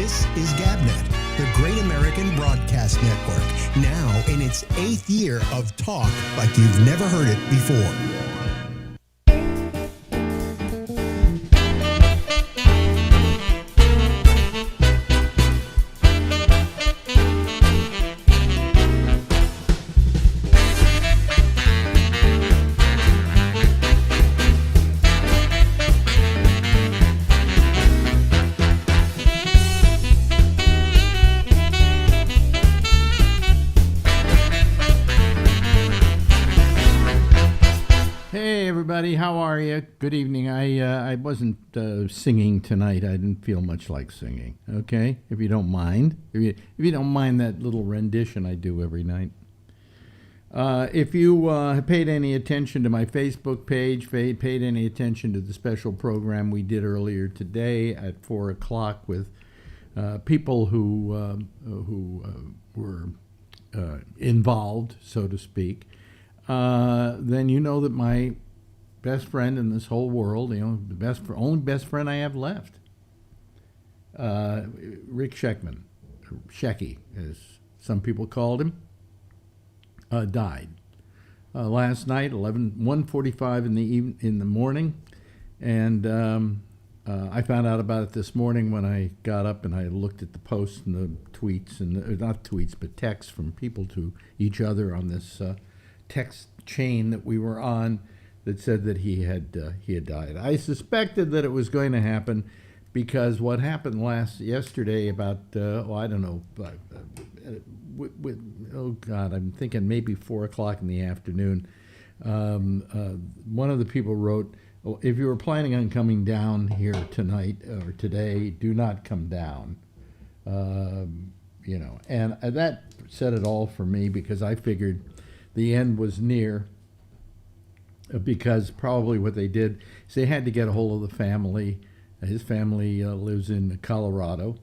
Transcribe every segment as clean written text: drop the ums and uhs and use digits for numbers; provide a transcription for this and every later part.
This is GabNet, the Great American Broadcast Network, now in its 8th year of talk like you've never heard it before. How are you? Good evening. I wasn't singing tonight. I didn't feel much like singing. Okay, if you don't mind, if you don't mind that little rendition I do every night. If you paid any attention to my Facebook page, paid any attention to the special program we did earlier today at 4 o'clock with people who were involved, so to speak, then you know that my best friend in this whole world, the only best friend I have left, Rick Sheckman, Shecky, as some people called him, died last night, 1:45 in the morning, and I found out about it this morning when I got up and I looked at the posts and the tweets and not tweets but texts from people to each other on this text chain that we were on, that said that he had died. I suspected that it was going to happen because what happened yesterday about I don't know, oh God, I'm thinking maybe 4 o'clock in the afternoon. One of the people wrote, if you were planning on coming down here tonight or today, do not come down. And that said it all for me, because I figured the end was near. Because probably what they did is they had to get a hold of the family. His family lives in Colorado,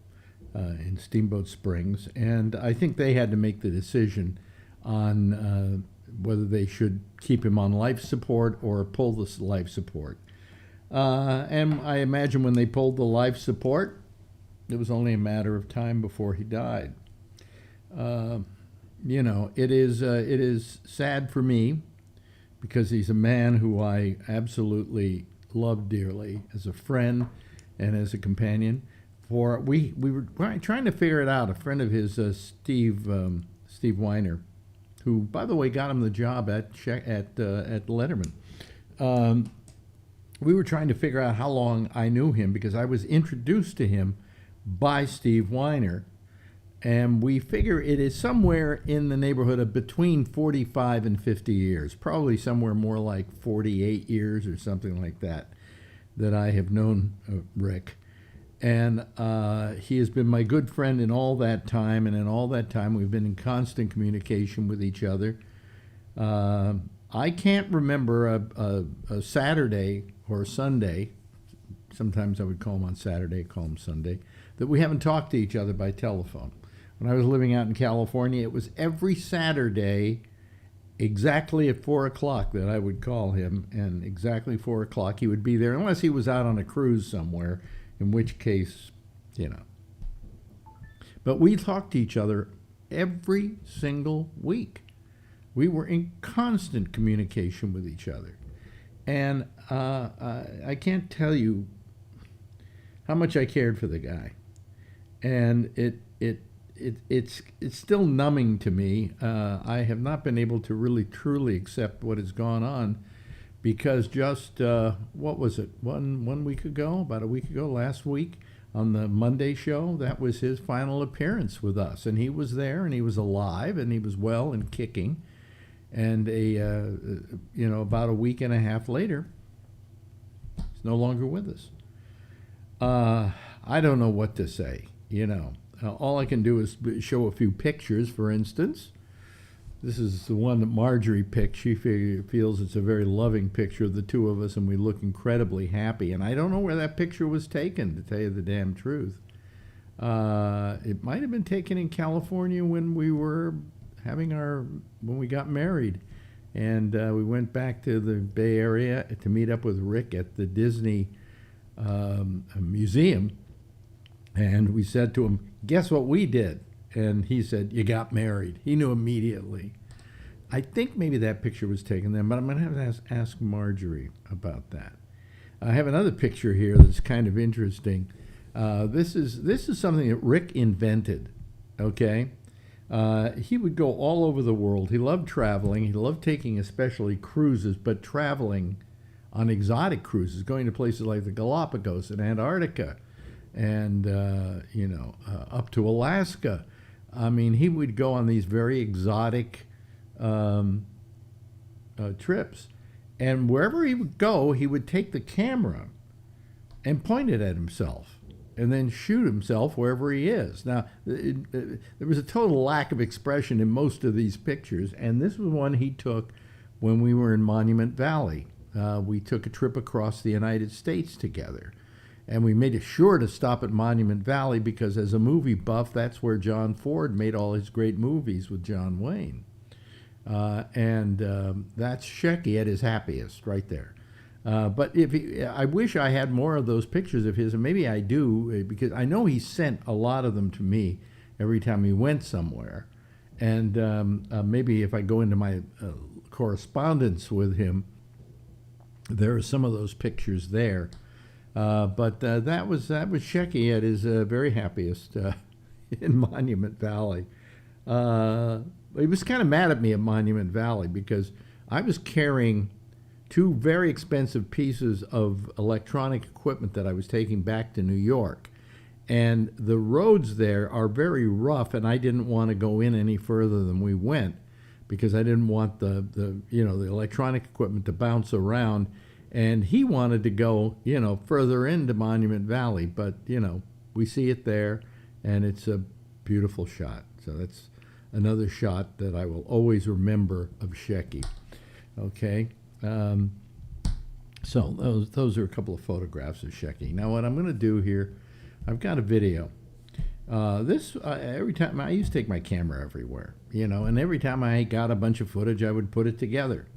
in Steamboat Springs, and I think they had to make the decision on whether they should keep him on life support or pull the life support. And I imagine when they pulled the life support, it was only a matter of time before he died. It is sad for me, because he's a man who I absolutely love dearly as a friend and as a companion. We were trying to figure it out. A friend of his, Steve Weiner, who, by the way, got him the job at Letterman. We were trying to figure out how long I knew him, because I was introduced to him by Steve Weiner. And we figure it is somewhere in the neighborhood of between 45 and 50 years, probably somewhere more like 48 years or something like that I have known Rick. And he has been my good friend in all that time, and in all that time we've been in constant communication with each other. I can't remember a Saturday or a Sunday, sometimes I would call him on Saturday, call him Sunday, that we haven't talked to each other by telephone. When I was living out in California, it was every Saturday, exactly at 4 o'clock, that I would call him, and exactly 4 o'clock he would be there, unless he was out on a cruise somewhere, in which case, But we talked to each other every single week. We were in constant communication with each other. And I can't tell you how much I cared for the guy. And it's still numbing to me. I have not been able to really truly accept what has gone on, because just what was it, one week ago, about a week ago, last week, on the Monday show, that was his final appearance with us, and he was there, and he was alive, and he was well and kicking. And about a week and a half later, he's no longer with us. I don't know what to say. All I can do is show a few pictures, for instance. This is the one that Marjorie picked. She feels it's a very loving picture of the two of us, and we look incredibly happy. And I don't know where that picture was taken, to tell you the damn truth. It might have been taken in California when we got married. And we went back to the Bay Area to meet up with Rick at the Disney Museum. And we said to him, guess what we did? And he said, you got married. He knew immediately. I think maybe that picture was taken then, but I'm going to have to ask Marjorie about that. I have another picture here that's kind of interesting. This is something that Rick invented, okay? He would go all over the world. He loved traveling. He loved taking especially cruises, but traveling on exotic cruises, going to places like the Galapagos and Antarctica and, up to Alaska. I mean, he would go on these very exotic trips. And wherever he would go, he would take the camera and point it at himself and then shoot himself wherever he is. Now, there was a total lack of expression in most of these pictures, and this was one he took when we were in Monument Valley. We took a trip across the United States together, and we made sure to stop at Monument Valley because as a movie buff, that's where John Ford made all his great movies with John Wayne. That's Shecky at his happiest right there. But I wish I had more of those pictures of his, and maybe I do, because I know he sent a lot of them to me every time he went somewhere. And maybe if I go into my correspondence with him, there are some of those pictures there. But that was Shecky at his very happiest in Monument Valley. He was kind of mad at me at Monument Valley because I was carrying 2 very expensive pieces of electronic equipment that I was taking back to New York. And the roads there are very rough, and I didn't want to go in any further than we went because I didn't want the electronic equipment to bounce around. And he wanted to go, further into Monument Valley. But, we see it there, and it's a beautiful shot. So that's another shot that I will always remember of Shecky. Okay. So those are a couple of photographs of Shecky. Now what I'm going to do here, I've got a video. Every time I used to take my camera everywhere, and every time I got a bunch of footage, I would put it together.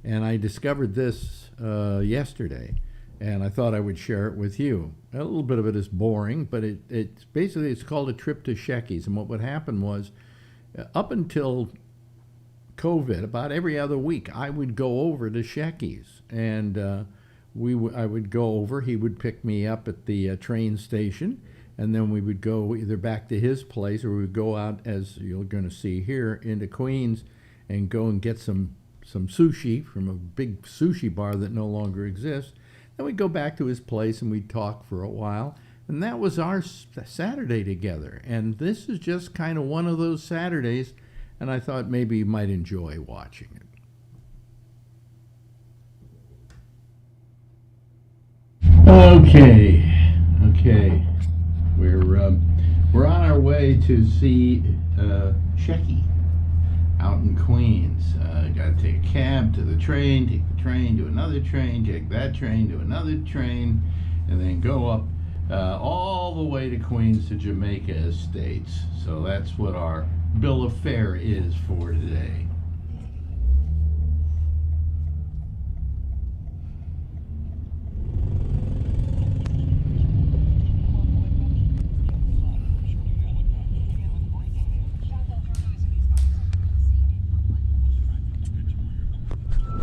And I discovered this yesterday, and I thought I would share it with you. A little bit of it is boring, but it's basically, it's called A Trip to Shecky's. And what would happen was, up until COVID, about every other week, I would go over to Shecky's, and I would go over. He would pick me up at the train station, and then we would go either back to his place, or we would go out, as you're going to see here, into Queens, and go and get some sushi from a big sushi bar that no longer exists. Then we'd go back to his place, and we'd talk for a while. And that was our Saturday together. And this is just kind of one of those Saturdays, and I thought maybe you might enjoy watching it. Okay. We're on our way to see Shecky out in Queens. Got to take a cab to the train, take the train to another train, take that train to another train, and then go up all the way to Queens to Jamaica Estates. So that's what our bill of fare is for today.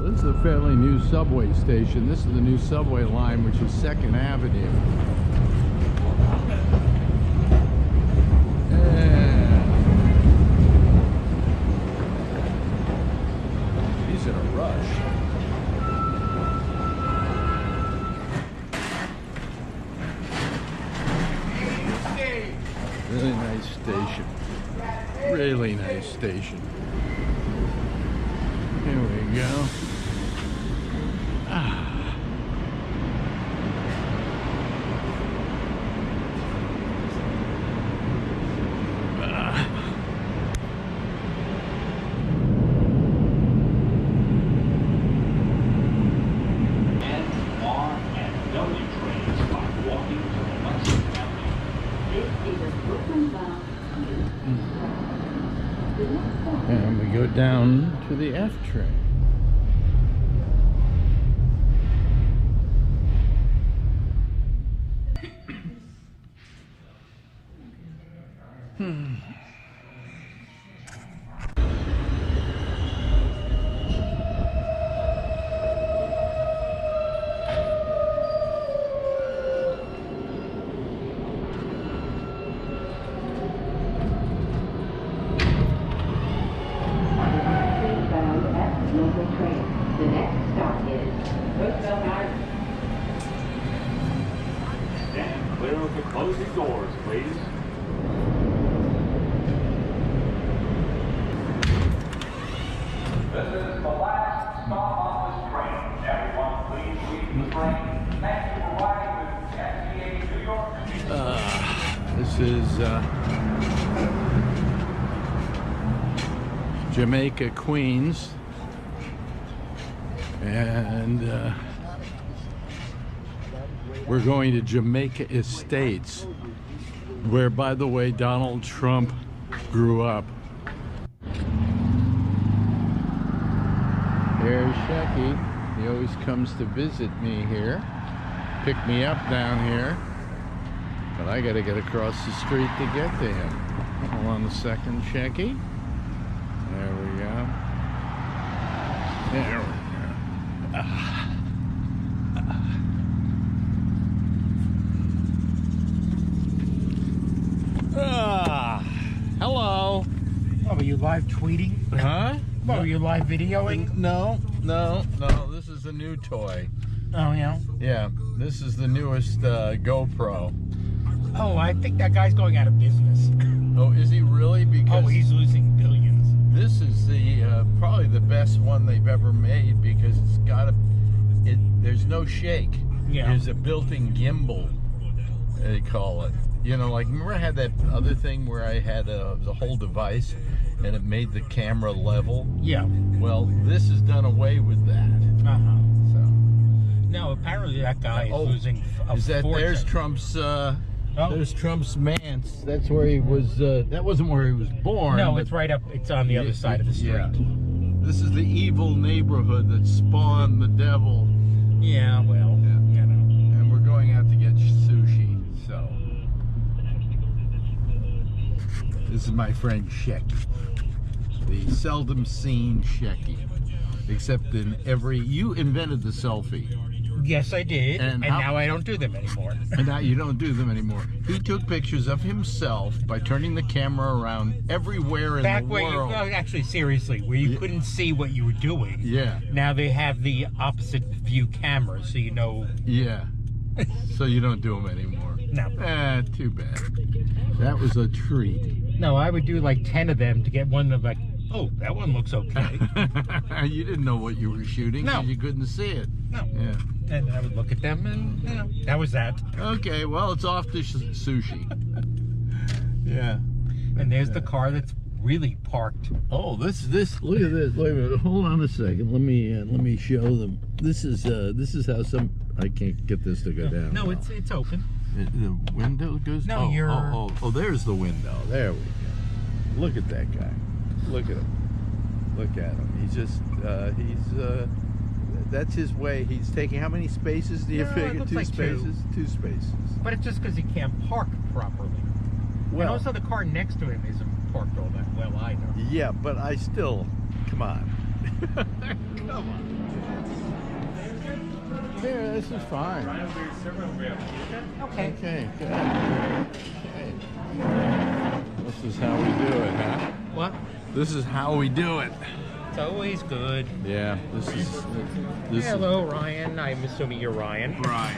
This is a fairly new subway station. This is the new subway line, which is 2nd Avenue. He's in a rush. Really nice station. Really nice station. Here we go. And we go down to the F train. The next stop is Roosevelt Island. Stand clear of the closing doors, please. This is the last stop on this train. Everyone, please leave the train. Thank you for riding with STA New York. This is Jamaica, Queens. And we're going to Jamaica Estates, where, by the way, Donald Trump grew up. There's Shecky. He always comes to visit me here, pick me up down here, but I got to get across the street to get to him. Hold on a second, Shecky. There we go. There we go. Hello. Oh, were you live tweeting? Huh? What, were you live videoing? No. This is a new toy. Oh, yeah? Yeah, this is the newest GoPro. Oh, I think that guy's going out of business. Oh, is he really? Because Oh, he's losing billions. this is the probably the best one they've ever made, because it's got there's no shake. Yeah. There's a built-in gimbal, they call it. You know, like, remember I had that other thing where I had the whole device and it made the camera level? Yeah. Well, this has done away with that. Uh-huh. So, No, apparently that guy is losing a is that fortune. there's Trump's there's Trump's manse. That's where he was. That wasn't where he was born. No, but it's right up. It's on the other side of the street. Yeah. This is the evil neighborhood that spawned the devil. Yeah, well, you know. And we're going out to get sushi. So this is my friend Shecky, the seldom seen Shecky, except in you invented the selfie. Yes, I did, and now I don't do them anymore. And now you don't do them anymore. He took pictures of himself by turning the camera around everywhere in Back the where world. actually, seriously, where you couldn't see what you were doing. Yeah. Now they have the opposite view cameras, so you know. Yeah. So you don't do them anymore. No. Too bad. That was a treat. No, I would do like 10 of them to get one of like, oh, that one looks okay. You didn't know what you were shooting No. because you couldn't see it. No. Yeah. And I would look at them, and you know, that was that. Okay, well, it's off to sushi. Yeah. And there's the car that's really parked. Oh, this. Look at this. Wait a minute. Hold on a second. Let me show them. This is how some. I can't get this to go down. No, now. it's open. The window goes. No, oh, you're. Oh, there's the window. There we go. Look at that guy. Look at him. Look at him. He's just. That's his way. He's taking how many spaces do you No, it figure? looks Two like spaces. two. 2 spaces. But it's just because he can't park properly. Well, And also the car next to him isn't parked all that well either. yeah, but I still. Come on. Come on. Here, this is fine. Okay. Okay, good. Okay. This is how we do it, huh? What? This is how we do it. It's always good. Yeah, this is. Hello, Ryan. I'm assuming you're Ryan. Brian.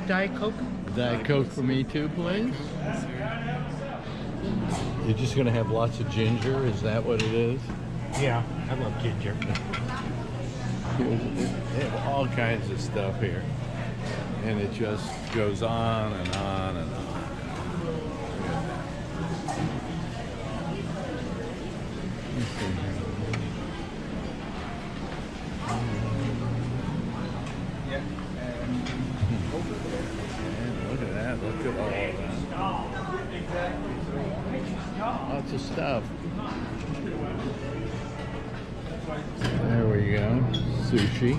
Diet Coke? Diet Coke for me too, please. You're just gonna have lots of ginger. Is that what it is? Yeah, I love ginger. They have all kinds of stuff here, and it just goes on and on and on. Let's see here. Look at that. Look at all that. Lots of stuff. There we go. Sushi.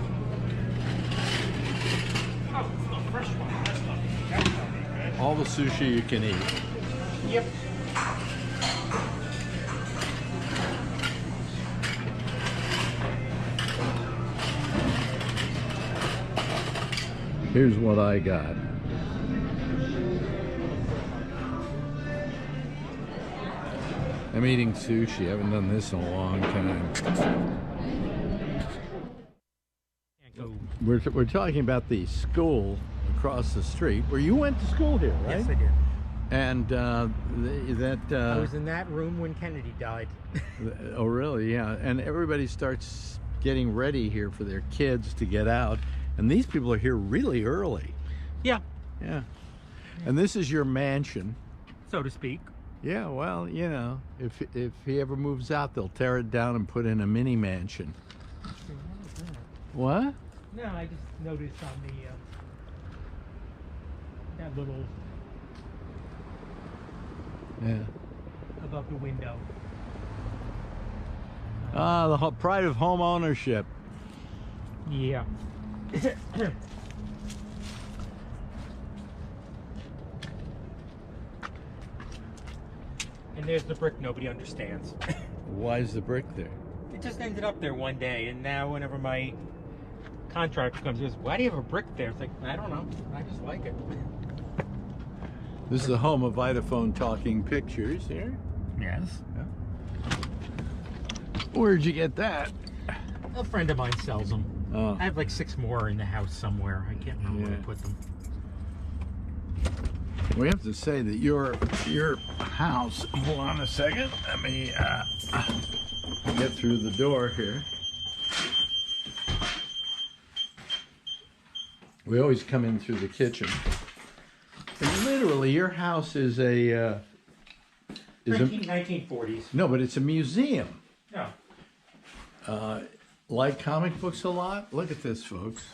All the sushi you can eat. Yep. Here's what I got. I'm eating sushi. I haven't done this in a long time. We're talking about the school across the street where you went to school here, right? Yes, I did. And I was in that room when Kennedy died. Oh, really? Yeah. And everybody starts getting ready here for their kids to get out. And these people are here really early. Yeah, Yeah. And this is your mansion. so to speak. Yeah, well, you know, if he ever moves out, they'll tear it down and put in a mini mansion. What? No, I just noticed on the that little Yeah. above the window. Ah, the pride of home ownership. Yeah. And there's the brick nobody understands. Why is the brick there? It just ended up there one day, and now whenever my contractor comes, he goes, "Why do you have a brick there?" It's like, I don't know. I just like it. This is the home of Vitaphone Talking Pictures here. Yes. Where'd you get that? A friend of mine sells them. Oh. I have like 6 more in the house somewhere. I can't remember where Yeah. I put them. We have to say that your house. Hold on a second. Let me get through the door here. We always come in through the kitchen. And literally, your house is a 1940s. no, but it's a museum. No. Like comic books a lot. Look at this, folks.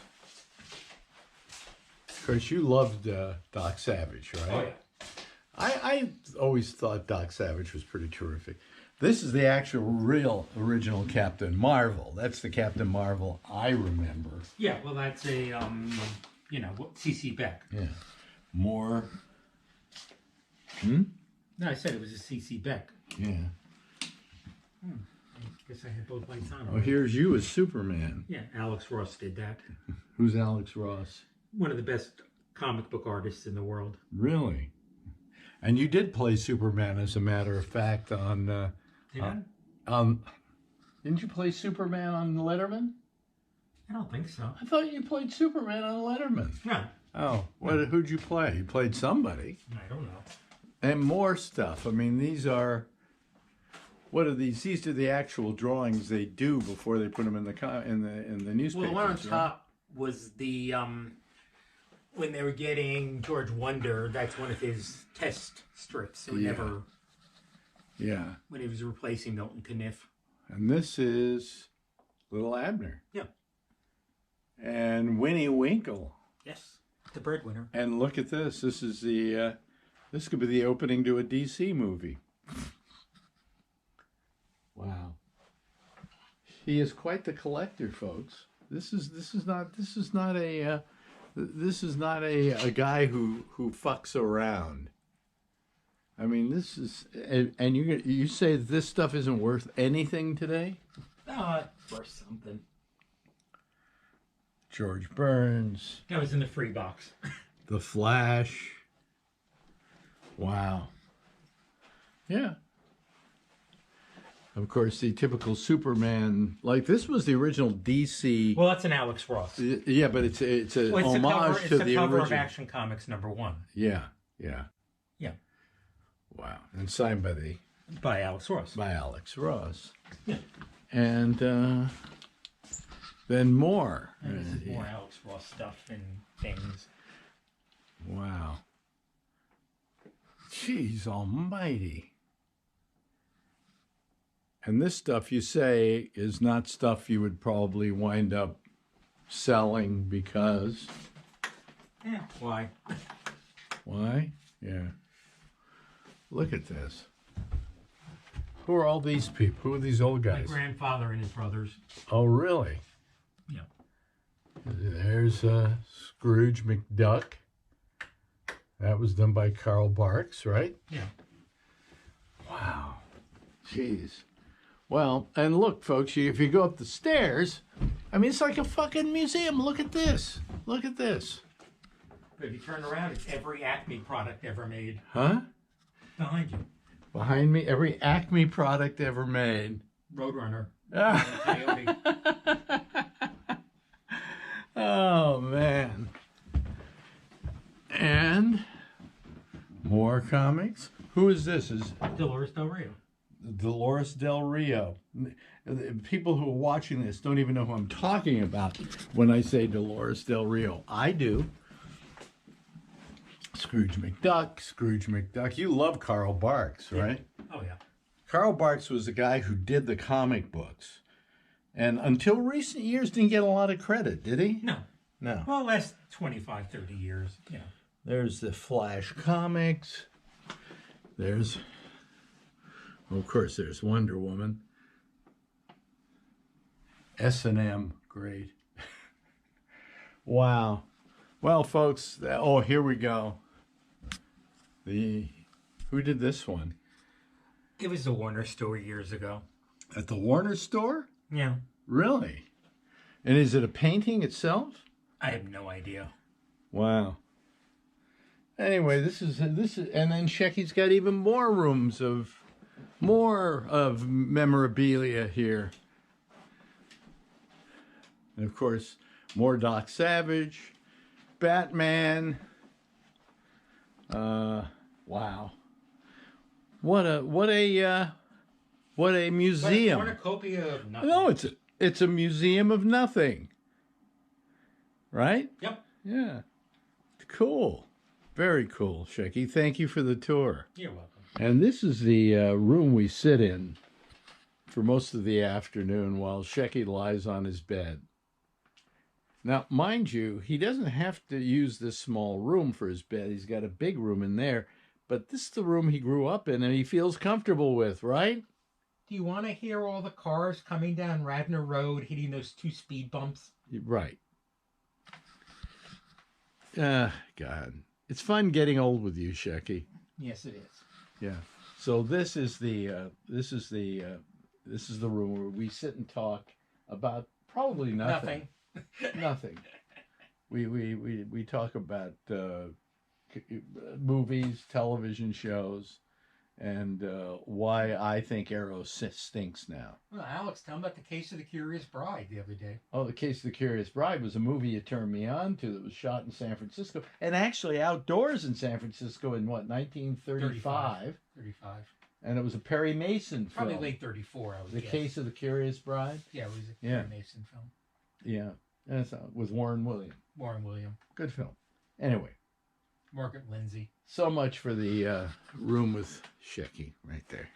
Of course, you loved Doc Savage, right? Oh, yeah. I always thought Doc Savage was pretty terrific. This is the actual, real, original Captain Marvel. That's the Captain Marvel I remember. Yeah, well, that's a, C.C. Beck. Yeah. More. No, I said it was a C.C. Beck. Yeah. I guess I had both lights on. Oh, here's you as Superman. Yeah, Alex Ross did that. Who's Alex Ross? One of the best comic book artists in the world. Really? And you did play Superman, as a matter of fact, on. Did I? Didn't you play Superman on Letterman? I don't think so. I thought you played Superman on Letterman. No, Oh, who'd you play? You played somebody. I don't know. And more stuff. I mean, these are. What are these? These are the actual drawings they do before they put them in the newspaper. Well, the one on top was the when they were getting George Wonder. That's one of his test strips. So Yeah. never Yeah. when he was replacing Milton Caniff. And this is Little Abner. Yeah. And Winnie Winkle. Yes, the breadwinner. And look at this. This is the. This could be the opening to a DC movie. Wow. He is quite the collector, folks. This is not a guy who fucks around. I mean, this is, and you say that this stuff isn't worth anything today? For something. George Burns, That was in the free box. The Flash. Wow. Yeah. Of course, the typical Superman, like this was the original DC. Well, that's an Alex Ross. Yeah, but it's a Well, homage it's to the the cover original. of Action Comics #1. Yeah, yeah. Yeah, Wow. And signed by Alex Ross. by Alex Ross. Yeah. And then more. And this is more Alex Ross stuff and things. Wow. Jeez almighty. And this stuff you say is not stuff you would probably wind up selling because. Yeah. Why? Why? Yeah. Look at this. Who are all these people? Who are these old My guys? grandfather and his brothers. Oh, really? Yeah. There's Scrooge McDuck. That was done by Carl Barks, right? Yeah. Wow. Jeez. Well, and look, folks, if you go up the stairs, I mean, it's like a fucking museum. Look at this. Look at this. But if you turn around, it's every Acme product ever made. Huh? Behind you. Behind me, every Acme product ever made. Roadrunner. Ah. Oh, man. And more comics. Who is this? Is Dolores Del Rio. Dolores Del Rio. People who are watching this don't even know who I'm talking about when I say Dolores Del Rio. I do. Scrooge McDuck. You love Carl Barks, right? Oh, yeah. Carl Barks was the guy who did the comic books. And until recent years, didn't get a lot of credit, did he? No. No. Well, last 25, 30 years, you know. There's the Flash comics. There's, of course, there's Wonder Woman. S&M, great. Wow. Well, folks, here we go. Who did this one? It was the Warner store years ago. At the Warner store? Yeah. Really? And is it a painting itself? I have no idea. Wow. Anyway, this is, and then Shecky's got even more rooms of memorabilia here. And of course, more Doc Savage, Batman. Wow. What a museum. But a cornucopia of nothing. No, it's a museum of nothing. Right? Yep. Yeah. Cool. Very cool, Shecky. Thank you for the tour. You're welcome. And this is the room we sit in for most of the afternoon while Shecky lies on his bed. Now, mind you, he doesn't have to use this small room for his bed. He's got a big room in there. But this is the room he grew up in and he feels comfortable with, right? Do you want to hear all the cars coming down Radnor Road hitting those 2 speed bumps? Right. God. It's fun getting old with you, Shecky. Yes, it is. Yeah. So this is the room where we sit and talk about probably nothing. Nothing. We talk about movies, television shows, and why I think Arrow stinks now. Well, Alex, tell me about The Case of the Curious Bride the other day. Oh, The Case of the Curious Bride was a movie you turned me on to that was shot in San Francisco, and actually outdoors in San Francisco in, 1935? 35. And it was a Perry Mason film. Probably late 34, I would guess. The Case of the Curious Bride? Yeah, it was a Perry Mason film. Yeah. And it's, with Warren Williams. Warren Williams. Good film. Anyway. Margaret Lindsay. So much for the room with Shecky right there.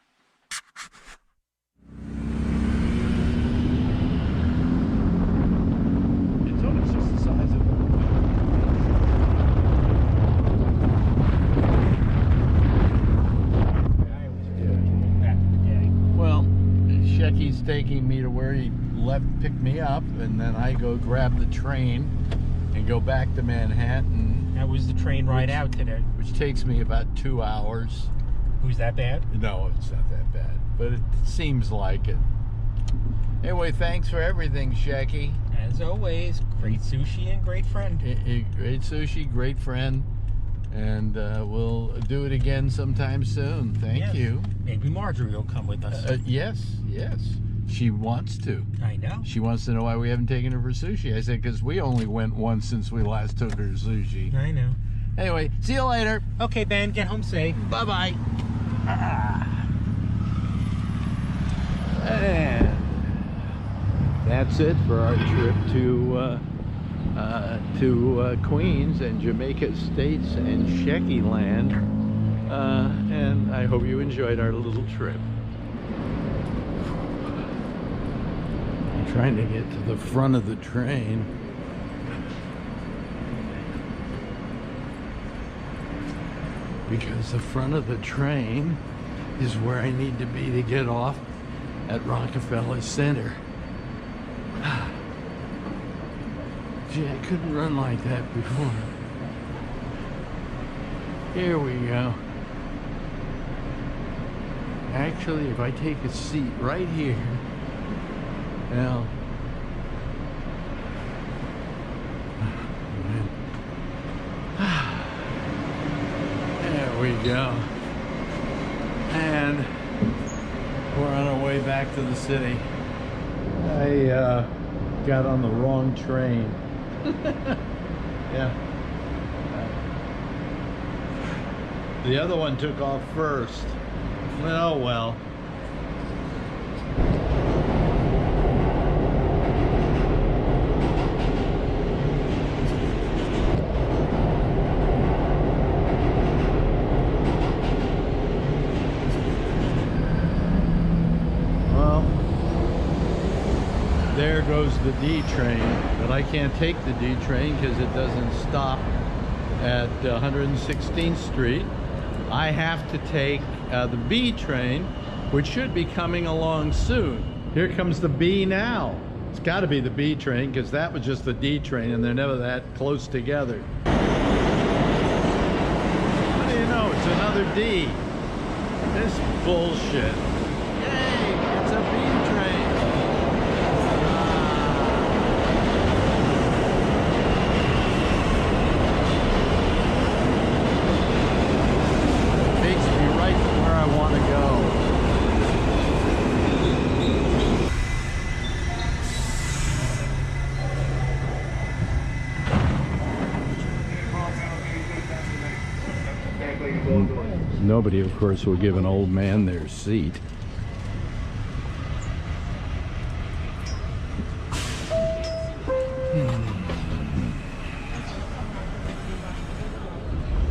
It's almost just the size of Back in the day. Well, Shecky's taking me to where he picked me up, and then I go grab the train and go back to Manhattan. That was the train ride out today. Which takes me about 2 hours. Was that bad? No, it's not that bad, but it seems like it. Anyway, thanks for everything, Shecky. As always, great sushi and great friend. Great sushi, great friend, and we'll do it again sometime soon. Thank you. Maybe Marjorie will come with us. Yes. She wants to. I know. She wants to know why we haven't taken her for sushi. I said, because we only went once since we last took her to sushi. I know. Anyway, see you later. Okay, Ben, get home safe. Bye-bye. And that's it for our trip to Queens and Jamaica Estates and Shecky Land. And I hope you enjoyed our little trip. I'm trying to get to the front of the train. Because the front of the train is where I need to be to get off at Rockefeller Center. Gee, I couldn't run like that before. Here we go. Actually, if I take a seat right here, well, man. we go. And we're on our way back to the city. I got on the wrong train. Yeah. The other one took off first. Oh well. There goes the D train, but I can't take the D train because it doesn't stop at 116th Street. I have to take the B train, which should be coming along soon. Here comes the B now. It's got to be the B train because that was just the D train and they're never that close together. What do you know? It's another D. This bullshit. Yay! It's a B train. Nobody, of course, will give an old man their seat.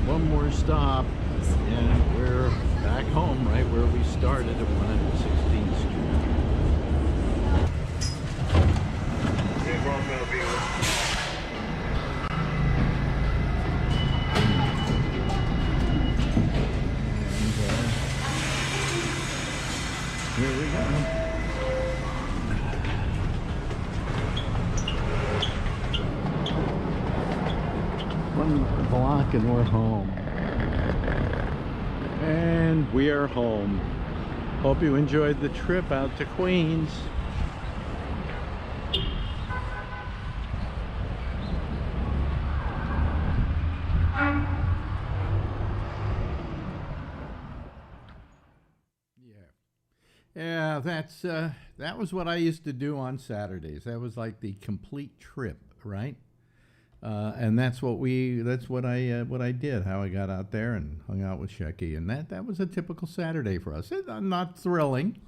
One more stop, and we're back home, right where we started at 116th Street. Here we go. One block and we're home. And we are home. Hope you enjoyed the trip out to Queens. Yeah, that was what I used to do on Saturdays. That was like the complete trip, right? And that's what I did. How I got out there and hung out with Shecky, and that was a typical Saturday for us. Not thrilling,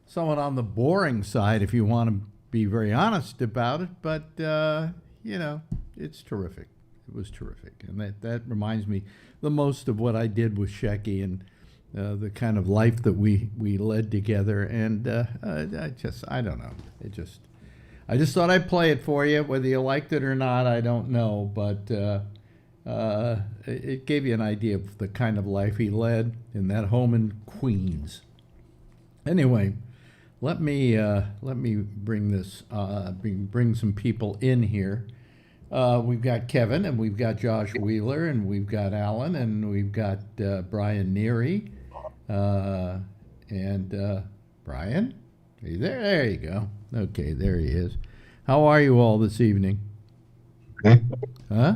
somewhat on the boring side, if you want to be very honest about it. But you know, it's terrific. It was terrific, and that reminds me the most of what I did with Shecky and. The kind of life that we led together, and I don't know. I just thought I'd play it for you. Whether you liked it or not, I don't know, but it gave you an idea of the kind of life he led in that home in Queens. Anyway, let me bring some people in here. We've got Kevin, and we've got Josh Wheeler, and we've got Alan, and we've got Brian Neary. Brian, are you there? There you go. Okay, there he is. How are you all this evening? Okay. Huh?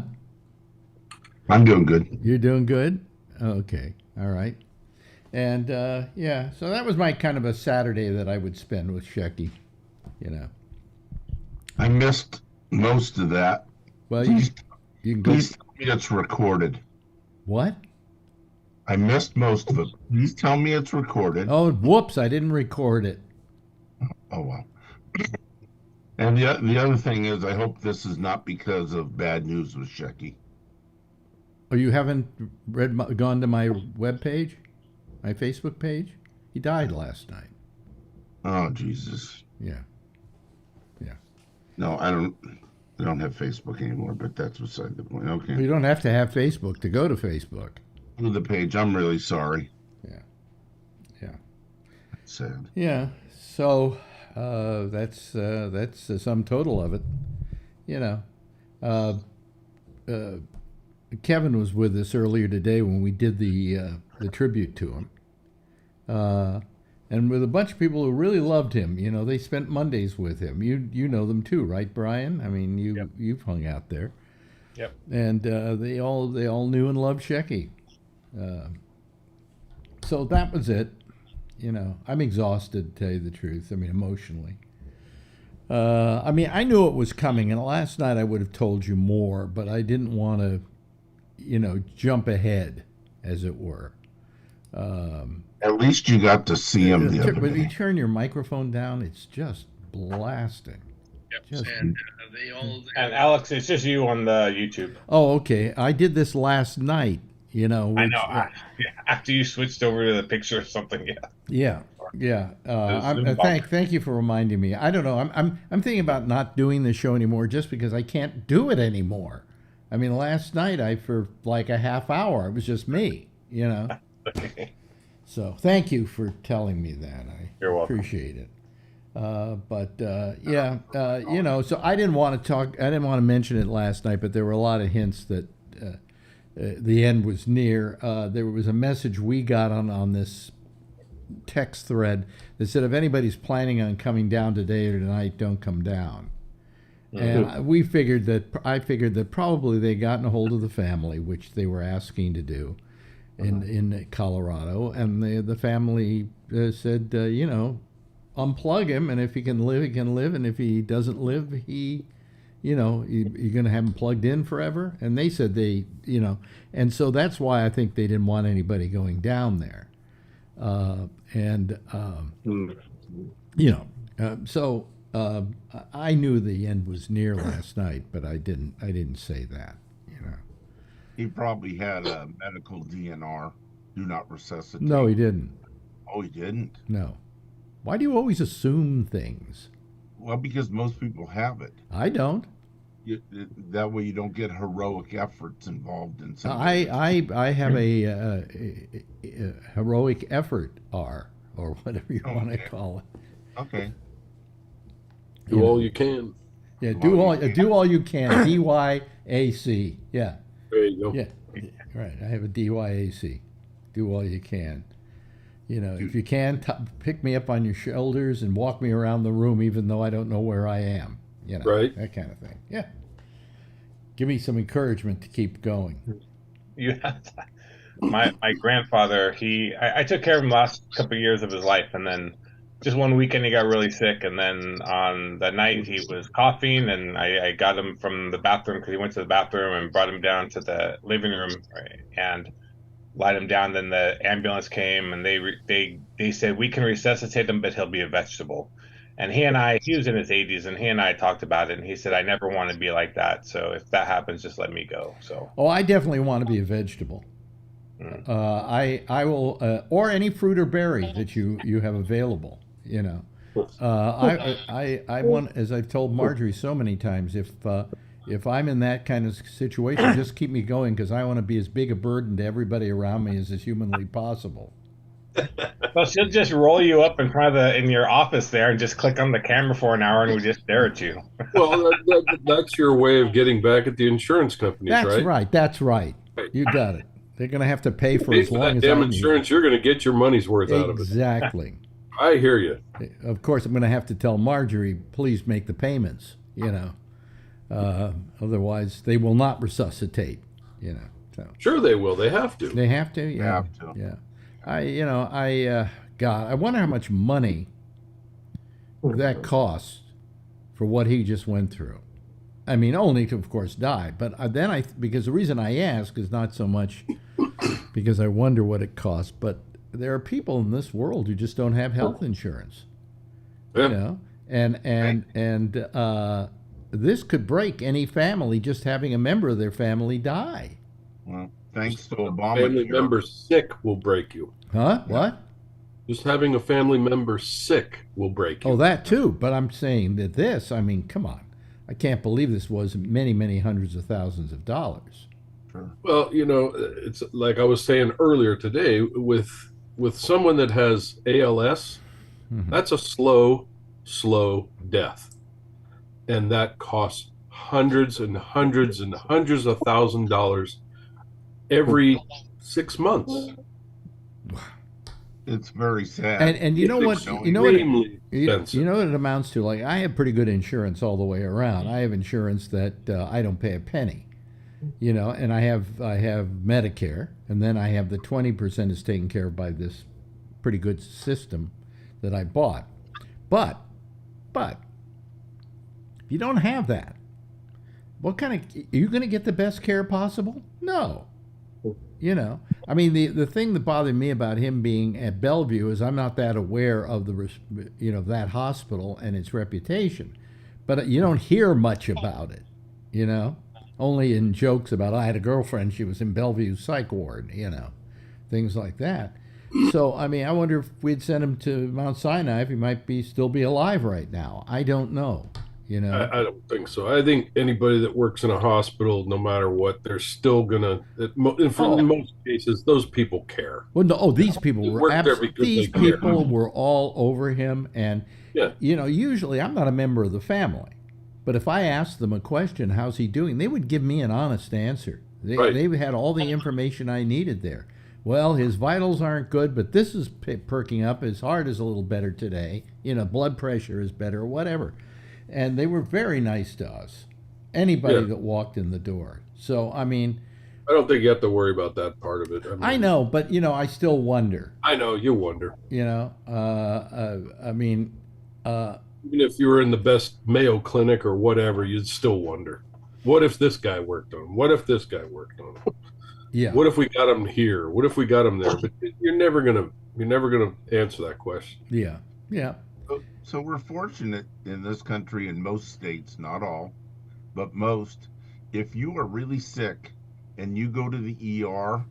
I'm doing good. You're doing good? Okay, all right. And yeah, so that was my kind of a Saturday that I would spend with Shecky, you know. I missed most of that. Well, Please, you can go. please tell me it's recorded. What? I missed most of it. Please tell me it's recorded. Oh, whoops! I didn't record it. Oh, well. And the other thing is, I hope this is not because of bad news with Shecky. Oh, you haven't gone to my webpage, my Facebook page? He died last night. Oh, Jesus. Yeah. No, I don't have Facebook anymore, but that's beside the point. Okay. You don't have to have Facebook to go to Facebook. To the page. I'm really sorry. Yeah. That's sad. Yeah. So that's the sum total of it. You know, Kevin was with us earlier today when we did the tribute to him, and with a bunch of people who really loved him. You know, they spent Mondays with him. You know them too, right, Brian? I mean, you've hung out there. Yep. And they all knew and loved Shecky. So that was it. You know, I'm exhausted, to tell you the truth. I mean, emotionally. I mean, I knew it was coming, and last night I would have told you more, but I didn't want to, you know, jump ahead, as it were. At least you got to see him the other But you day. turn your microphone down, it's just blasting. Yep. Just- And they all. And Alex, it's just you on the YouTube. Oh, okay. I did this last night, you know. I which, know. After you switched over to the picture or something, yeah. Yeah, yeah. Zoom Thank you for reminding me. I don't know. I'm thinking about not doing the show anymore just because I can't do it anymore. I mean, last night for like a half hour, it was just me, you know. Okay. So thank you for telling me that. You're welcome. Appreciate it. You know, so I didn't want to mention it last night, but there were a lot of hints that the end was near. There was a message we got on this text thread that said, if anybody's planning on coming down today or tonight, don't come down. And I figured that probably they gotten a hold of the family, which they were asking to do in Colorado, and the family said, you know, unplug him, and if he can live, he can live, and if he doesn't live, you're going to have him plugged in forever. And they said you know, and so that's why I think they didn't want anybody going down there. You know, so I knew the end was near last night, but I didn't say that, you know. He probably had a medical DNR, do not resuscitate. No, he didn't. Oh, he didn't? No. Why do you always assume things? Well, because most people have it. I don't. That way you don't get heroic efforts involved in something. I have a heroic effort R, or whatever you want to call it. Okay. Do all you can. Yeah, do all you can. DYAC. Yeah. There you go. Yeah. Right. I have a DYAC. Do all you can. You know, if you can, pick me up on your shoulders and walk me around the room, even though I don't know where I am. You know, right. That kind of thing. Yeah. Give me some encouragement to keep going. My grandfather, I took care of him the last couple of years of his life, and then just one weekend he got really sick, and then on that night he was coughing, and I got him from the bathroom because he went to the bathroom, and brought him down to the living room, right, and lied him down. Then the ambulance came, and they said, we can resuscitate him, but he'll be a vegetable. And he was in his 80s, and he and I talked about it, and he said, I never want to be like that, so if that happens, just let me go. So I definitely want to be a vegetable. I will, or any fruit or berry that you have available. You know, I want, as I've told Marjorie so many times, if I'm in that kind of situation, just keep me going, because I want to be as big a burden to everybody around me as is humanly possible. Well, she'll just roll you up in front of in your office there and just click on the camera for an hour, and we just stare at you. Well, that's your way of getting back at the insurance companies, That's right? right. That's right. You got it. They're going to have to pay for Pay as for long that as damn I need. insurance. You're going to get your money's worth out of it. Exactly. I hear you. Of course, I'm going to have to tell Marjorie, please make the payments. You know, otherwise they will not resuscitate. You know. So. Sure, they will. They have to. They have to. Yeah. They have to. Yeah. God, I wonder how much money that costs for what he just went through. I mean, only to, of course, die. But then because the reason I ask is not so much because I wonder what it costs, but there are people in this world who just don't have health insurance. Yeah. You know, and this could break any family, just having a member of their family die. Well, thanks to Obama. Family member sick will break you. Huh? What? Just having a family member sick will break you. Oh, that too. But I'm saying that this, I mean, come on. I can't believe this was many, many hundreds of thousands of dollars. Sure. Well, you know, it's like I was saying earlier today, with someone that has ALS, that's a slow death. And that costs hundreds and hundreds and hundreds of $1,000s every 6 months. It's very sad. And you know what? You know Extremely what? You know what it amounts to? Like, I have pretty good insurance all the way around. I have insurance that I don't pay a penny. you know, and I have Medicare, and then I have the 20% is taken care of by this pretty good system that I bought. But if you don't have that, what kind of, are you going to get the best care possible? No. You know, I mean, the thing that bothered me about him being at Bellevue is I'm not that aware of that hospital and its reputation, but you don't hear much about it, you know, only in jokes about, I had a girlfriend, she was in Bellevue psych ward, you know, things like that. So, I mean, I wonder if we'd send him to Mount Sinai, if he might still be alive right now. I don't know. You know, I don't think so. I think anybody that works in a hospital, no matter what, they're still gonna. In most cases, those people care. Well, no, these people were these people were all over him, and yeah, you know, usually I'm not a member of the family, but if I asked them a question, how's he doing, they would give me an honest answer. They had all the information I needed there. Well, his vitals aren't good, but this is perking up. His heart is a little better today. You know, blood pressure is better, whatever. And they were very nice to us, anybody that walked in the door. So, I mean, I don't think you have to worry about that part of it. I mean, I know, but, you know, I still wonder. I know, you wonder. You know, I mean... even if you were in the best Mayo Clinic or whatever, you'd still wonder. What if this guy worked on him? What if this guy worked on him? Yeah. What if we got him here? What if we got him there? But you're never gonna answer that question. Yeah. Yeah. So we're fortunate in this country, in most states, not all, but most, if you are really sick and you go to the ER,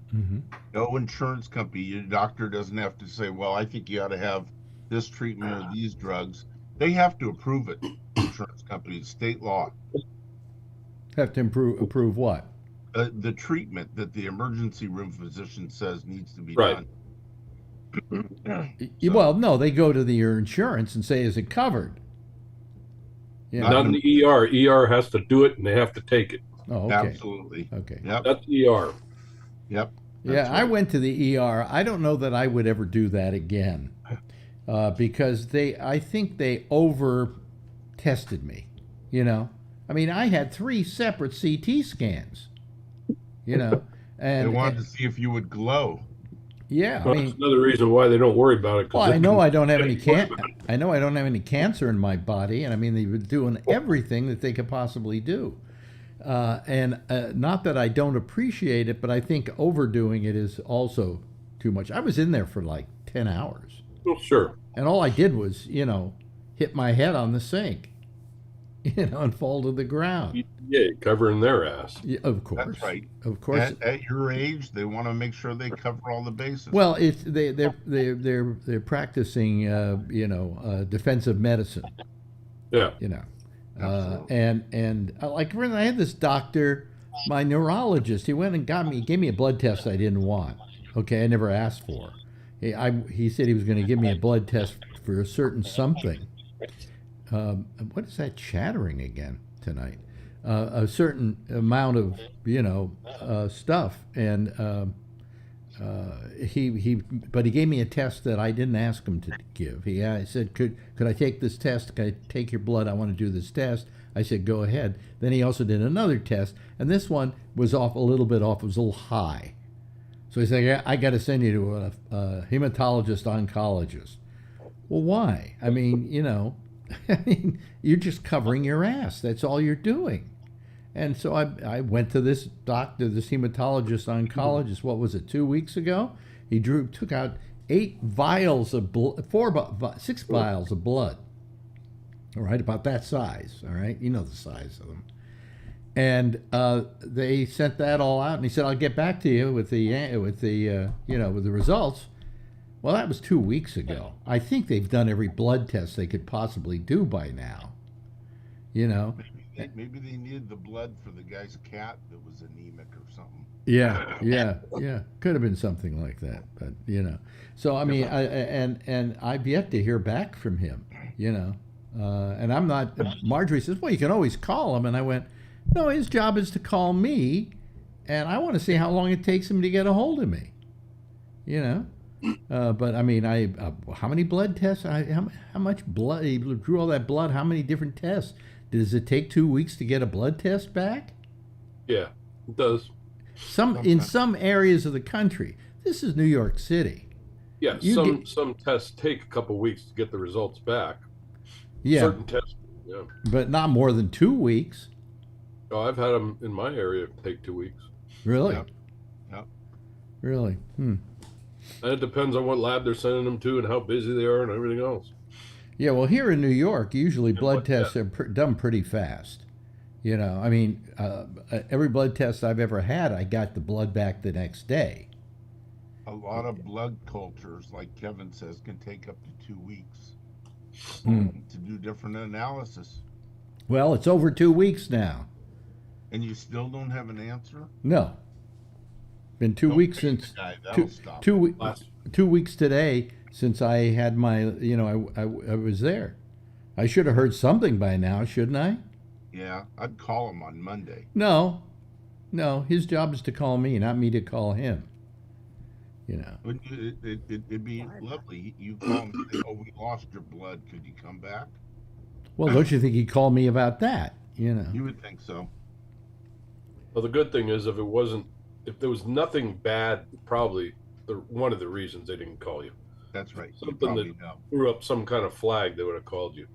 no insurance company, your doctor doesn't have to say, well, I think you ought to have this treatment or these drugs. They have to approve it, insurance companies, state law. Have to approve what? The treatment that the emergency room physician says needs to be Right. done. Well, no, they go to your insurance and say, is it covered? Yeah. Not in the ER. ER has to do it, and they have to take it. Oh, okay. Absolutely. Okay. Yep. That's ER. Yep. Yeah, That's I right. went to the ER. I don't know that I would ever do that again, because I think they over tested me. You know, I mean, I had 3 separate CT scans. You know, and They wanted to see if you would glow. Yeah, Well, that's another reason why they don't worry about it. Well, I know I don't have any I know I don't have any cancer in my body, and I mean they were doing everything that they could possibly do, and not that I don't appreciate it, but I think overdoing it is also too much. I was in there for like 10 hours. Well, sure. And all I did was, you know, hit my head on the sink, you know, and fall to the ground. Yeah, covering their ass. Yeah, of course. That's right. Of course. At your age, they want to make sure they cover all the bases. Well, it's they're practicing, you know, defensive medicine. Yeah. You know, Absolutely. and like when I had this doctor, my neurologist, he went and gave me a blood test I didn't want. Okay, I never asked for. He said he was going to give me a blood test for a certain something. What is that chattering again tonight? A certain amount of, you know, stuff, and but he gave me a test that I didn't ask him to give. He said, could I take this test? Could I take your blood? I want to do this test. I said, go ahead. Then he also did another test, and this one was a little bit off. It was a little high. So he said, I got to send you to a hematologist oncologist. Well, why? I mean, you know, I mean, you're just covering your ass. That's all you're doing. And so I went to this doctor, this hematologist oncologist, what was it, 2 weeks ago? He took out 6 vials of blood. All right, about that size, all right? You know the size of them. And they sent that all out, and he said, I'll get back to you with the results. Well, that was 2 weeks ago. I think they've done every blood test they could possibly do by now. You know? Maybe they needed the blood for the guy's cat that was anemic or something. Yeah. Could have been something like that, but you know. So I mean, and I've yet to hear back from him. You know, and I'm not. Marjorie says, "Well, you can always call him," and I went, "No, his job is to call me, and I want to see how long it takes him to get a hold of me." You know. But I mean, how many blood tests? How much blood? He drew all that blood. How many different tests? Does it take 2 weeks to get a blood test back? Yeah. It does. In some areas of the country. This is New York City. Yeah, some tests take a couple weeks to get the results back. Yeah, Certain tests, yeah. but not more than 2 weeks. Oh, I've had them in my area take 2 weeks. Really? Yeah. Really? And it depends on what lab they're sending them to and how busy they are and everything else. Yeah, well, here in New York, usually blood tests yeah. are done pretty fast. You know, I mean, every blood test I've ever had, I got the blood back the next day. A lot of blood cultures, like Kevin says, can take up to 2 weeks to do different analysis. Well, it's over 2 weeks now. And you still don't have an answer? No. Been 2 Don't weeks pay the since guy, that'll stop. 2 weeks today since I had my, you know, I was there. I should have heard something by now, shouldn't I? Yeah, I'd call him on Monday. No, his job is to call me, not me to call him. You know. It'd be lovely. You call him and say, "Oh, we lost your blood. Could you come back?" Well, don't you think he'd call me about that? You know. You would think so. Well, the good thing is if there was nothing bad, probably one of the reasons they didn't call you. That's right. You Something probably that know. threw up some kind of flag, they would have called you.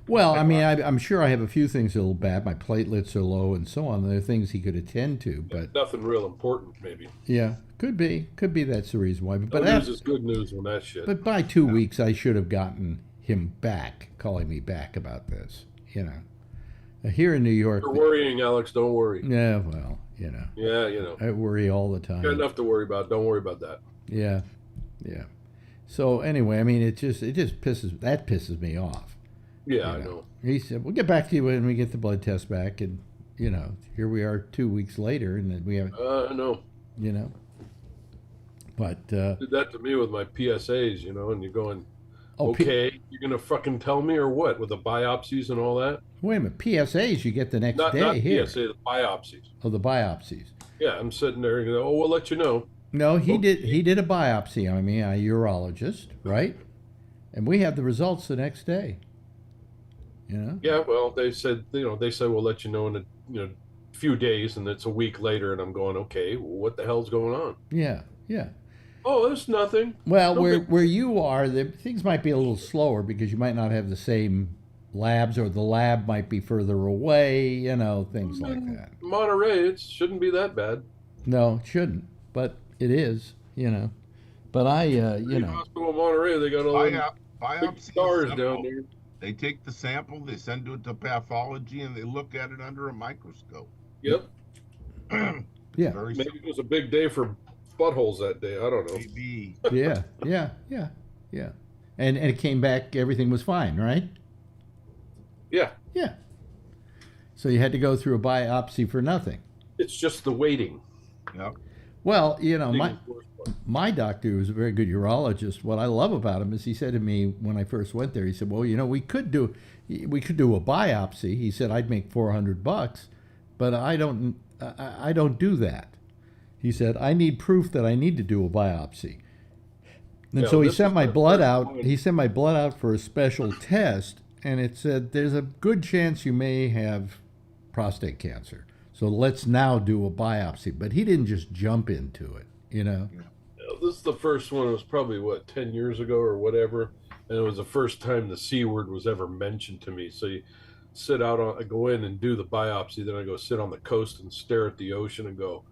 Well, I mean, I'm sure I have a few things a little bad. My platelets are low and so on. There are things he could attend to, but Nothing real important, maybe. yeah, could be that's the reason why. But News is good news when that shit. But by 2 weeks, I should have gotten him back, calling me back about this. You know, here in New York. You're worrying, Alex. Don't worry. Yeah, well, you know. Yeah, you know. I worry all the time. You got enough to worry about. Don't worry about that. Yeah. So anyway, I mean, it just pisses me off. Yeah, I know. He said, "We'll get back to you when we get the blood test back," and you know, here we are 2 weeks later, and then we have, I know. you know. But Did that to me with my PSAs, you know, and you're going, oh, okay, you're gonna fucking tell me or what with the biopsies and all that? wait a minute, PSAs you get the next day not here. PSA, the biopsies. Oh, the biopsies. Yeah, I'm sitting there and go, oh, we'll let you know. No, he did a biopsy on me, a urologist, right? And we had the results the next day. You know? Yeah, well, they said we'll let you know in a few days, and it's a week later, and I'm going, okay, well, what the hell's going on? Yeah. Oh, there's nothing. Well, No where you are, things might be a little slower because you might not have the same labs, or the lab might be further away, you know, things like that. Monterey, it shouldn't be that bad. No, it shouldn't, but it is, you know. But I, you know. Hospital in Monterey, they got all big Biopsy stars is down simple. there. They take the sample, they send it to pathology, and they look at it under a microscope. Yep. Yeah. Very Maybe simple. it was a big day for buttholes that day. I don't know. Maybe. Yeah. And it came back, everything was fine, right? Yeah. Yeah. So you had to go through a biopsy for nothing. It's just the waiting. Yep. Well, you know, Waiting is the worst part. my doctor was a very good urologist. What I love about him is he said to me when I first went there, he said, well, you know, we could do a biopsy. He said, I'd make $400, but I don't do that. He said, I need proof that I need to do a biopsy. And Yeah, so he this sent is my the blood first out. time. He sent my blood out for a special test, and it said, there's a good chance you may have prostate cancer. So let's now do a biopsy. But he didn't just jump into it, you know? This is the first one. It was probably, 10 years ago or whatever. And it was the first time the C word was ever mentioned to me. So you I go in and do the biopsy. Then I go sit on the coast and stare at the ocean and go,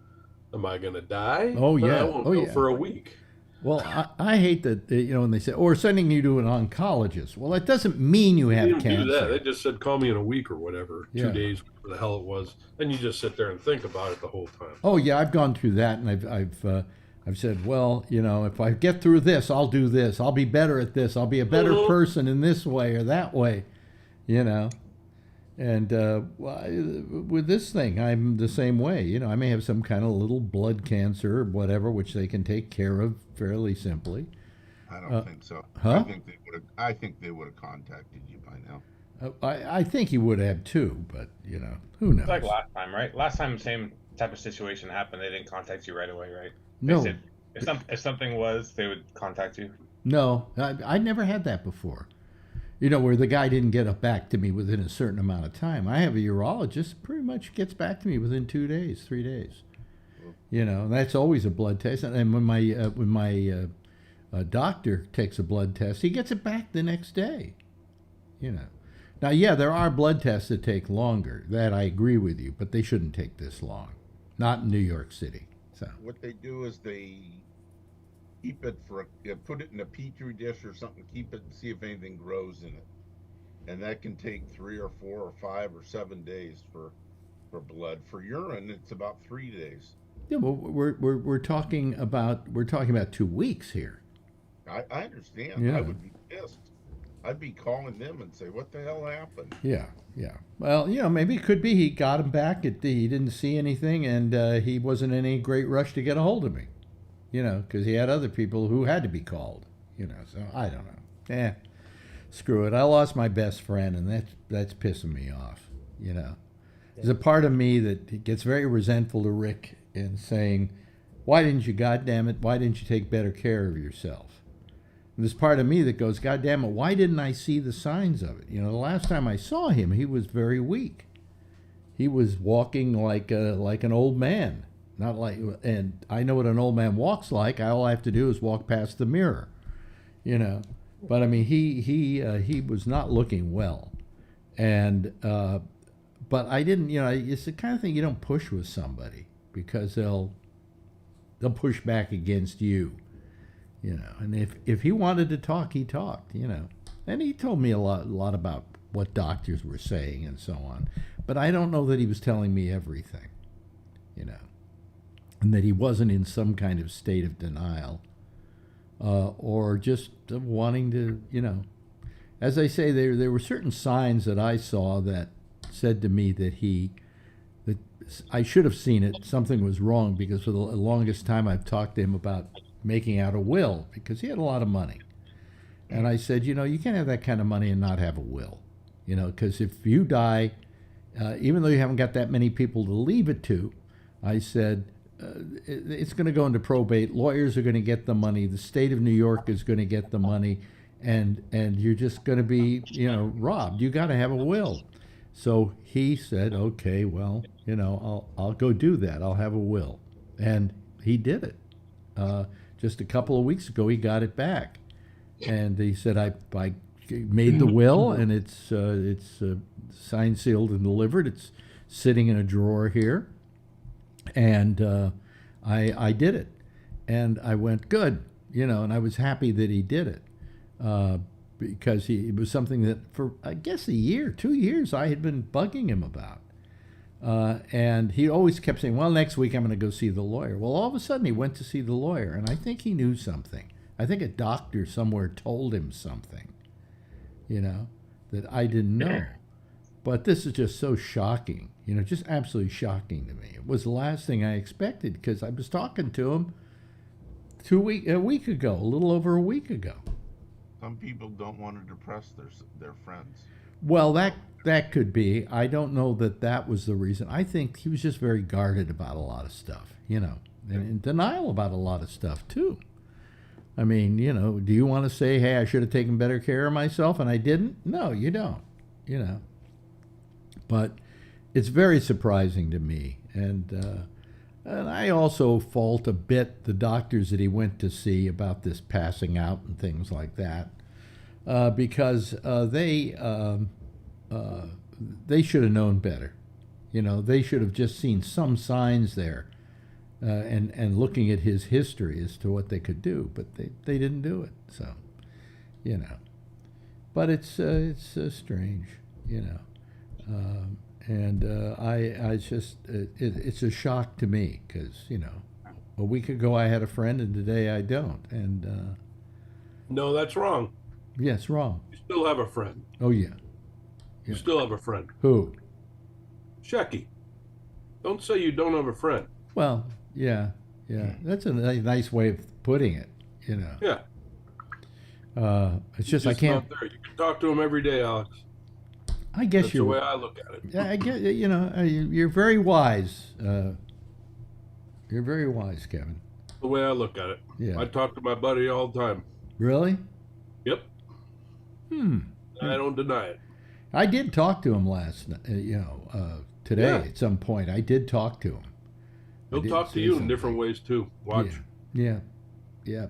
am I going to die? Oh, yeah. I won't Oh, know yeah. for a week. Well, I hate that, you know, when they say, or sending you to an oncologist. Well, that doesn't mean you They have didn't cancer. do that. They just said, call me in a week or whatever, Yeah. 2 days, whatever the hell it was. And you just sit there and think about it the whole time. Oh yeah, I've gone through that, and I've said, well, you know, if I get through this, I'll do this. I'll be better at this. I'll be a better person in this way or that way, you know. And with this thing, I'm the same way. You know, I may have some kind of little blood cancer or whatever, which they can take care of fairly simply. I don't think so. huh? I think they would have contacted you by now. I think he would have too, but you know, who knows? It's like last time, right? Last time, same type of situation happened. They didn't contact you right away, right? They No. said if something was, they would contact you. No, I never had that before. You know, where the guy didn't get back to me within a certain amount of time. I have a urologist pretty much gets back to me within 2 days, 3 days. You know, that's always a blood test. And when my doctor takes a blood test, he gets it back the next day. You know. Now, yeah, there are blood tests that take longer. That I agree with you, but they shouldn't take this long. Not in New York City. So What they do is they keep it put it in a petri dish or something, keep it and see if anything grows in it. And that can take 3 or 4 or 5 or 7 days for blood. For urine, it's about 3 days. yeah, well, we're talking about 2 weeks here. I understand. Yeah. I would be pissed. I'd be calling them and say, "What the hell happened?" Yeah, yeah. Well, you know, maybe it could be he got him back. He didn't see anything, and he wasn't in any great rush to get a hold of me. You know, because he had other people who had to be called. You know, so I don't know. Screw it. I lost my best friend, and that's pissing me off. You know, there's a part of me that gets very resentful to Rick and saying, "Why didn't you, goddamn it? Why didn't you take better care of yourself?" And there's part of me that goes, God damn it, why didn't I see the signs of it? You know, the last time I saw him, he was very weak. He was walking like an old man. Not like, and I know what an old man walks like. All I have to do is walk past the mirror, you know. But I mean, he was not looking well, and but I didn't. You know, it's the kind of thing you don't push with somebody because they'll push back against you. You know, and if he wanted to talk, he talked, you know. And he told me a lot about what doctors were saying and so on. But I don't know that he was telling me everything, you know. And that he wasn't in some kind of state of denial or just wanting to, you know. As I say, there were certain signs that I saw that said to me that I should have seen it. Something was wrong because for the longest time I've talked to him about making out a will because he had a lot of money. And I said, you know, you can't have that kind of money and not have a will, you know, because if you die, even though you haven't got that many people to leave it to, I said, it's going to go into probate. Lawyers are going to get the money. The state of New York is going to get the money. And you're just going to be, you know, robbed. You got to have a will. So he said, okay, well, you know, I'll go do that. I'll have a will. And he did it. Just a couple of weeks ago, he got it back, and he said, "I made the will, and it's signed, sealed, and delivered. It's sitting in a drawer here, and I did it." And I went, "Good," you know, and I was happy that he did it because it was something that for I guess 2 years, I had been bugging him about. And he always kept saying, well, next week I'm going to go see the lawyer. Well, all of a sudden he went to see the lawyer, and I think he knew something. I think a doctor somewhere told him something, you know, that I didn't know. But this is just so shocking, you know, just absolutely shocking to me. It was the last thing I expected because I was talking to him a week ago, a little over a week ago. Some people don't want to depress their friends. Well, that could be. I don't know that was the reason. I think he was just very guarded about a lot of stuff, you know, and in denial about a lot of stuff, too. I mean, you know, do you want to say, hey, I should have taken better care of myself and I didn't? No, you don't, you know. But it's very surprising to me. And I also fault a bit the doctors that he went to see about this passing out and things like that. Because they should have known better. You know, they should have just seen some signs there and looking at his history as to what they could do, but they didn't do it. So, you know, but it's strange, you know, and it's a shock to me because, you know, a week ago I had a friend and today I don't, and No, that's wrong. yes, wrong. You still have a friend. Oh yeah. You still have a friend. Who? Shecky. Don't say you don't have a friend. Well, yeah. That's a nice way of putting it, you know. Yeah. It's just I can't. Not there. You can talk to him every day, Alex. I guess That's you're. the way I look at it. Yeah, I get. You know, you're very wise. You're very wise, Kevin. The way I look at it. Yeah. I talk to my buddy all the time. Really? Yep. I don't deny it. I did talk to him today Yeah. at some point. I did talk to him. He'll didn't talk to say you in something. different ways too. Watch. Yeah. Yeah.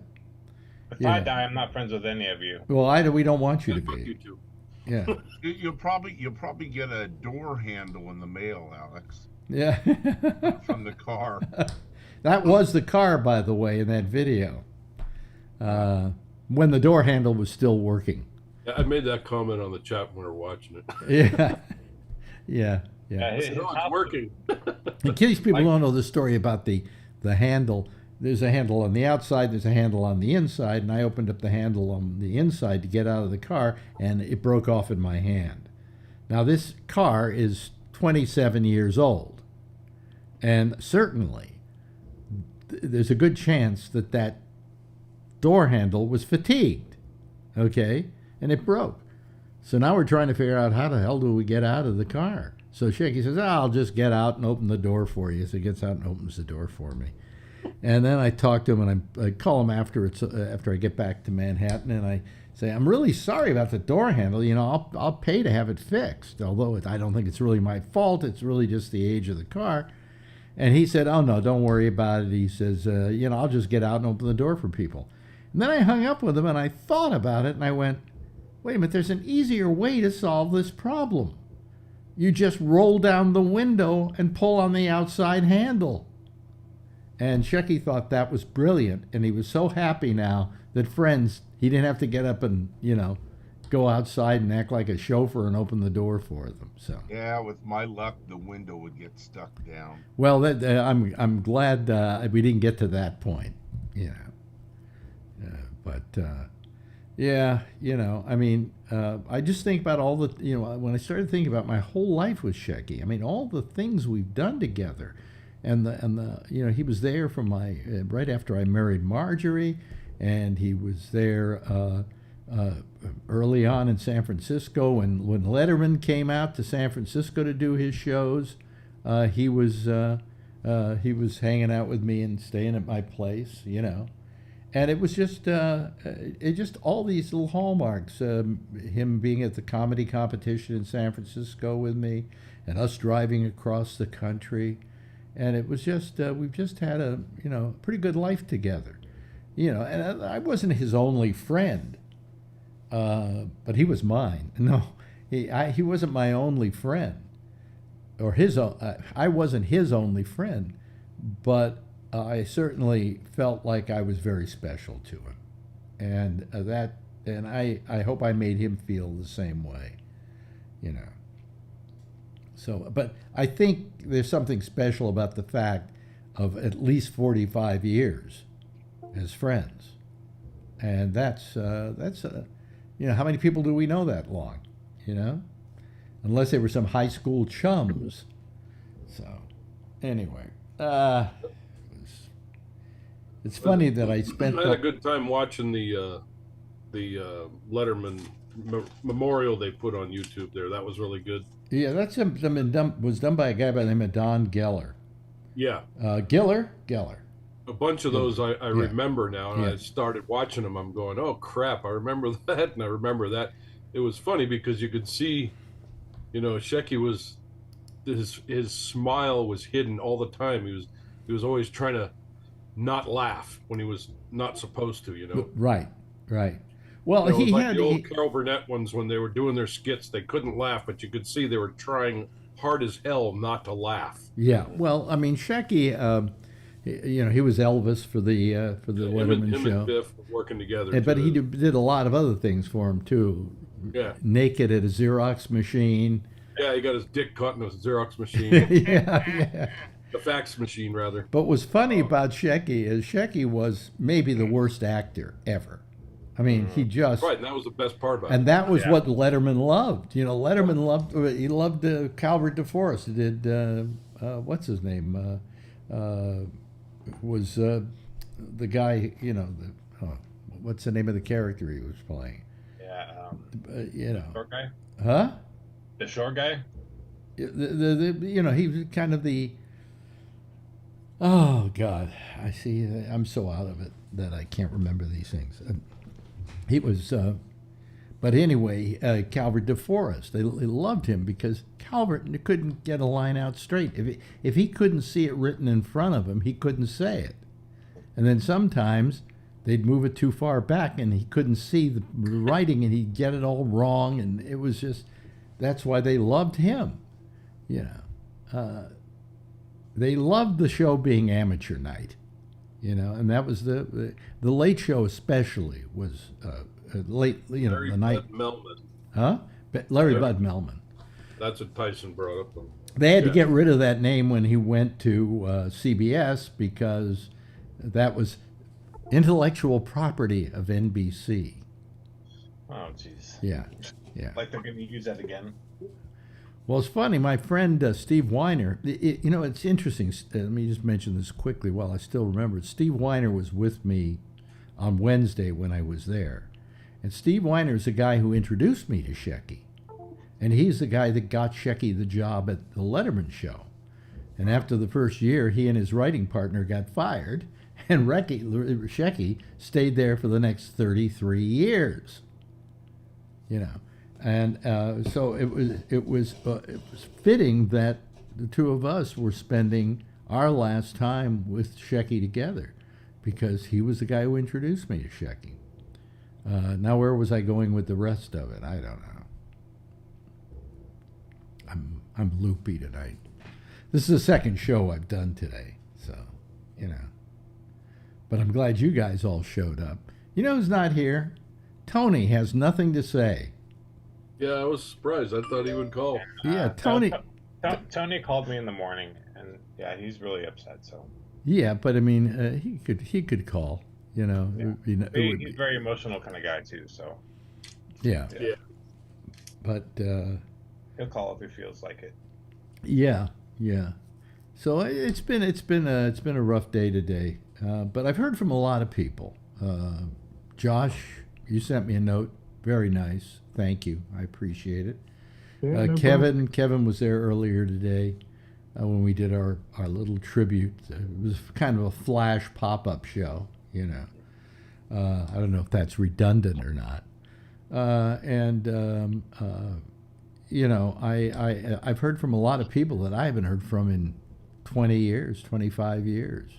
If Yeah. I die, I'm not friends with any of you. Well, we don't want you to Fuck be. you too. Yeah. You'll probably get a door handle in the mail, Alex, Yeah. from the car. That was the car, by the way, in that video. When the door handle was still working. Yeah, I made that comment on the chat when we were watching it. Yeah. Yeah. Yeah. His No, it's house- working. In case people don't know the story about the handle, there's a handle on the outside, there's a handle on the inside, and I opened up the handle on the inside to get out of the car, and it broke off in my hand. Now, this car is 27 years old, and certainly there's a good chance that that door handle was fatigued, okay, and it broke. So now we're trying to figure out how the hell do we get out of the car. So Shaky says, I'll just get out and open the door for you. So he gets out and opens the door for me. And then I talk to him, and I call him after I get back to Manhattan, and I say, I'm really sorry about the door handle. You know, I'll pay to have it fixed, although I don't think it's really my fault. It's really just the age of the car. And he said, oh, no, don't worry about it. He says, I'll just get out and open the door for people. And then I hung up with him, and I thought about it, and I went, wait a minute, there's an easier way to solve this problem. You just roll down the window and pull on the outside handle. And Shecky thought that was brilliant, and he was so happy now that he didn't have to get up and, go outside and act like a chauffeur and open the door for them. So Yeah, with my luck, the window would get stuck down. well, I'm glad we didn't get to that point, but I just think about all the when I started thinking about my whole life with Shecky. I mean, all the things we've done together. And he was there for my right after I married Marjorie, and he was there early on in San Francisco when Letterman came out to San Francisco to do his shows. He was hanging out with me and staying at my place, and it was just all these little hallmarks. Him being at the comedy competition in San Francisco with me, and us driving across the country. And it was just, we've just had a, pretty good life together. And I wasn't his only friend, but he was mine. No, he wasn't my only friend. Or I wasn't his only friend, but I certainly felt like I was very special to him. And I hope I made him feel the same way, So, but I think there's something special about the fact of at least 45 years as friends, and that's how many people do we know that long, unless they were some high school chums. So, anyway, it's funny that I spent. I had a good time watching the Letterman memorial they put on YouTube there. That was really good. Yeah, was done by a guy by the name of Don Geller. Yeah. Geller. A bunch of those I remember now, and Yeah. I started watching them. I'm going, oh crap! I remember that, and I remember that. It was funny because you could see, Shecky was, his smile was hidden all the time. He was always trying to not laugh when he was not supposed to. Right. Well, It was he like had the old Carol Burnett ones when they were doing their skits. They couldn't laugh, but you could see they were trying hard as hell not to laugh. Yeah. Well, I mean, Shecky, he was Elvis for the Letterman him show. and Biff were working together. But too. he did a lot of other things for him too. Yeah. Naked at a Xerox machine. Yeah, he got his dick cut in a Xerox machine. Yeah. The fax machine, rather. But what's funny about Shecky is Shecky was maybe the worst actor ever. I mean, he just Right, and that was the best part about it. and that was what Letterman loved. Letterman loved Calvert DeForest. He did what's his name? Was the guy? What's the name of the character he was playing? Yeah. Short guy. Huh? The short guy. He was kind of the. Oh God, I see. I'm so out of it that I can't remember these things. He was, But anyway, Calvert DeForest, they loved him because Calvert couldn't get a line out straight. If he couldn't see it written in front of him, he couldn't say it. And then sometimes they'd move it too far back and he couldn't see the writing and he'd get it all wrong. And it was just, that's why they loved him. You know, they loved the show being amateur night, you know, and that was the late show especially was late, you know, Larry the night. Bud Melman. Huh? Larry Bud Melman. That's what Tyson brought up. They had to get rid of that name when he went to CBS because that was intellectual property of NBC. Oh, jeez. Yeah, yeah. Like they're going to use that again. Well, it's funny. My friend Steve Weiner, you know, it's interesting. Let me just mention this quickly while I still remember it. Steve Weiner was with me on Wednesday when I was there. And Steve Weiner is the guy who introduced me to Shecky. And he's the guy that got Shecky the job at the Letterman show. And after the first year, he and his writing partner got fired. And Shecky stayed there for the next 33 years. You know. And so it was fitting that the two of us were spending our last time with Shecky together, because he was the guy who introduced me to Shecky. Now, where was I going with the rest of it? I don't know. I'm loopy tonight. This is the second show I've done today, so you know. But I'm glad you guys all showed up. You know who's not here? Tony has nothing to say. Yeah, I was surprised. I thought he would call. Yeah, Tony. Tony called me in the morning, and yeah, he's really upset. So. Yeah, but I mean, he could call. You know, yeah. He's a very emotional kind of guy too. So. Yeah. Yeah. But. He'll call if he feels like it. Yeah, yeah. So it's been a rough day today, but I've heard from a lot of people. Josh, you sent me a note. Very nice. Thank you. I appreciate it. Yeah, no Kevin was there earlier today when we did our little tribute. It was kind of a flash pop-up show, you know. I don't know if that's redundant or not. You know, I've heard from a lot of people that I haven't heard from in 20 years, 25 years,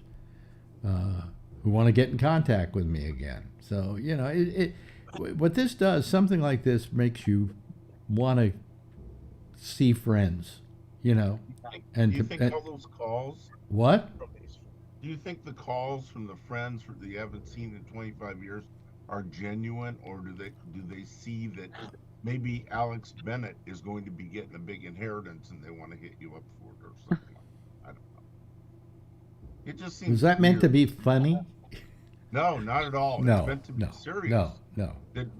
who want to get in contact with me again. So, you know, what this does, something like this makes you want to see friends, you know. And do you think all those calls? What? Do you think the calls from the friends that you haven't seen in 25 years are genuine, or do they see that maybe Alex Bennett is going to be getting a big inheritance and they want to hit you up for it or something? I don't know. It just seems. Was that meant to be funny? No, not at all. No, It's meant to be serious. No.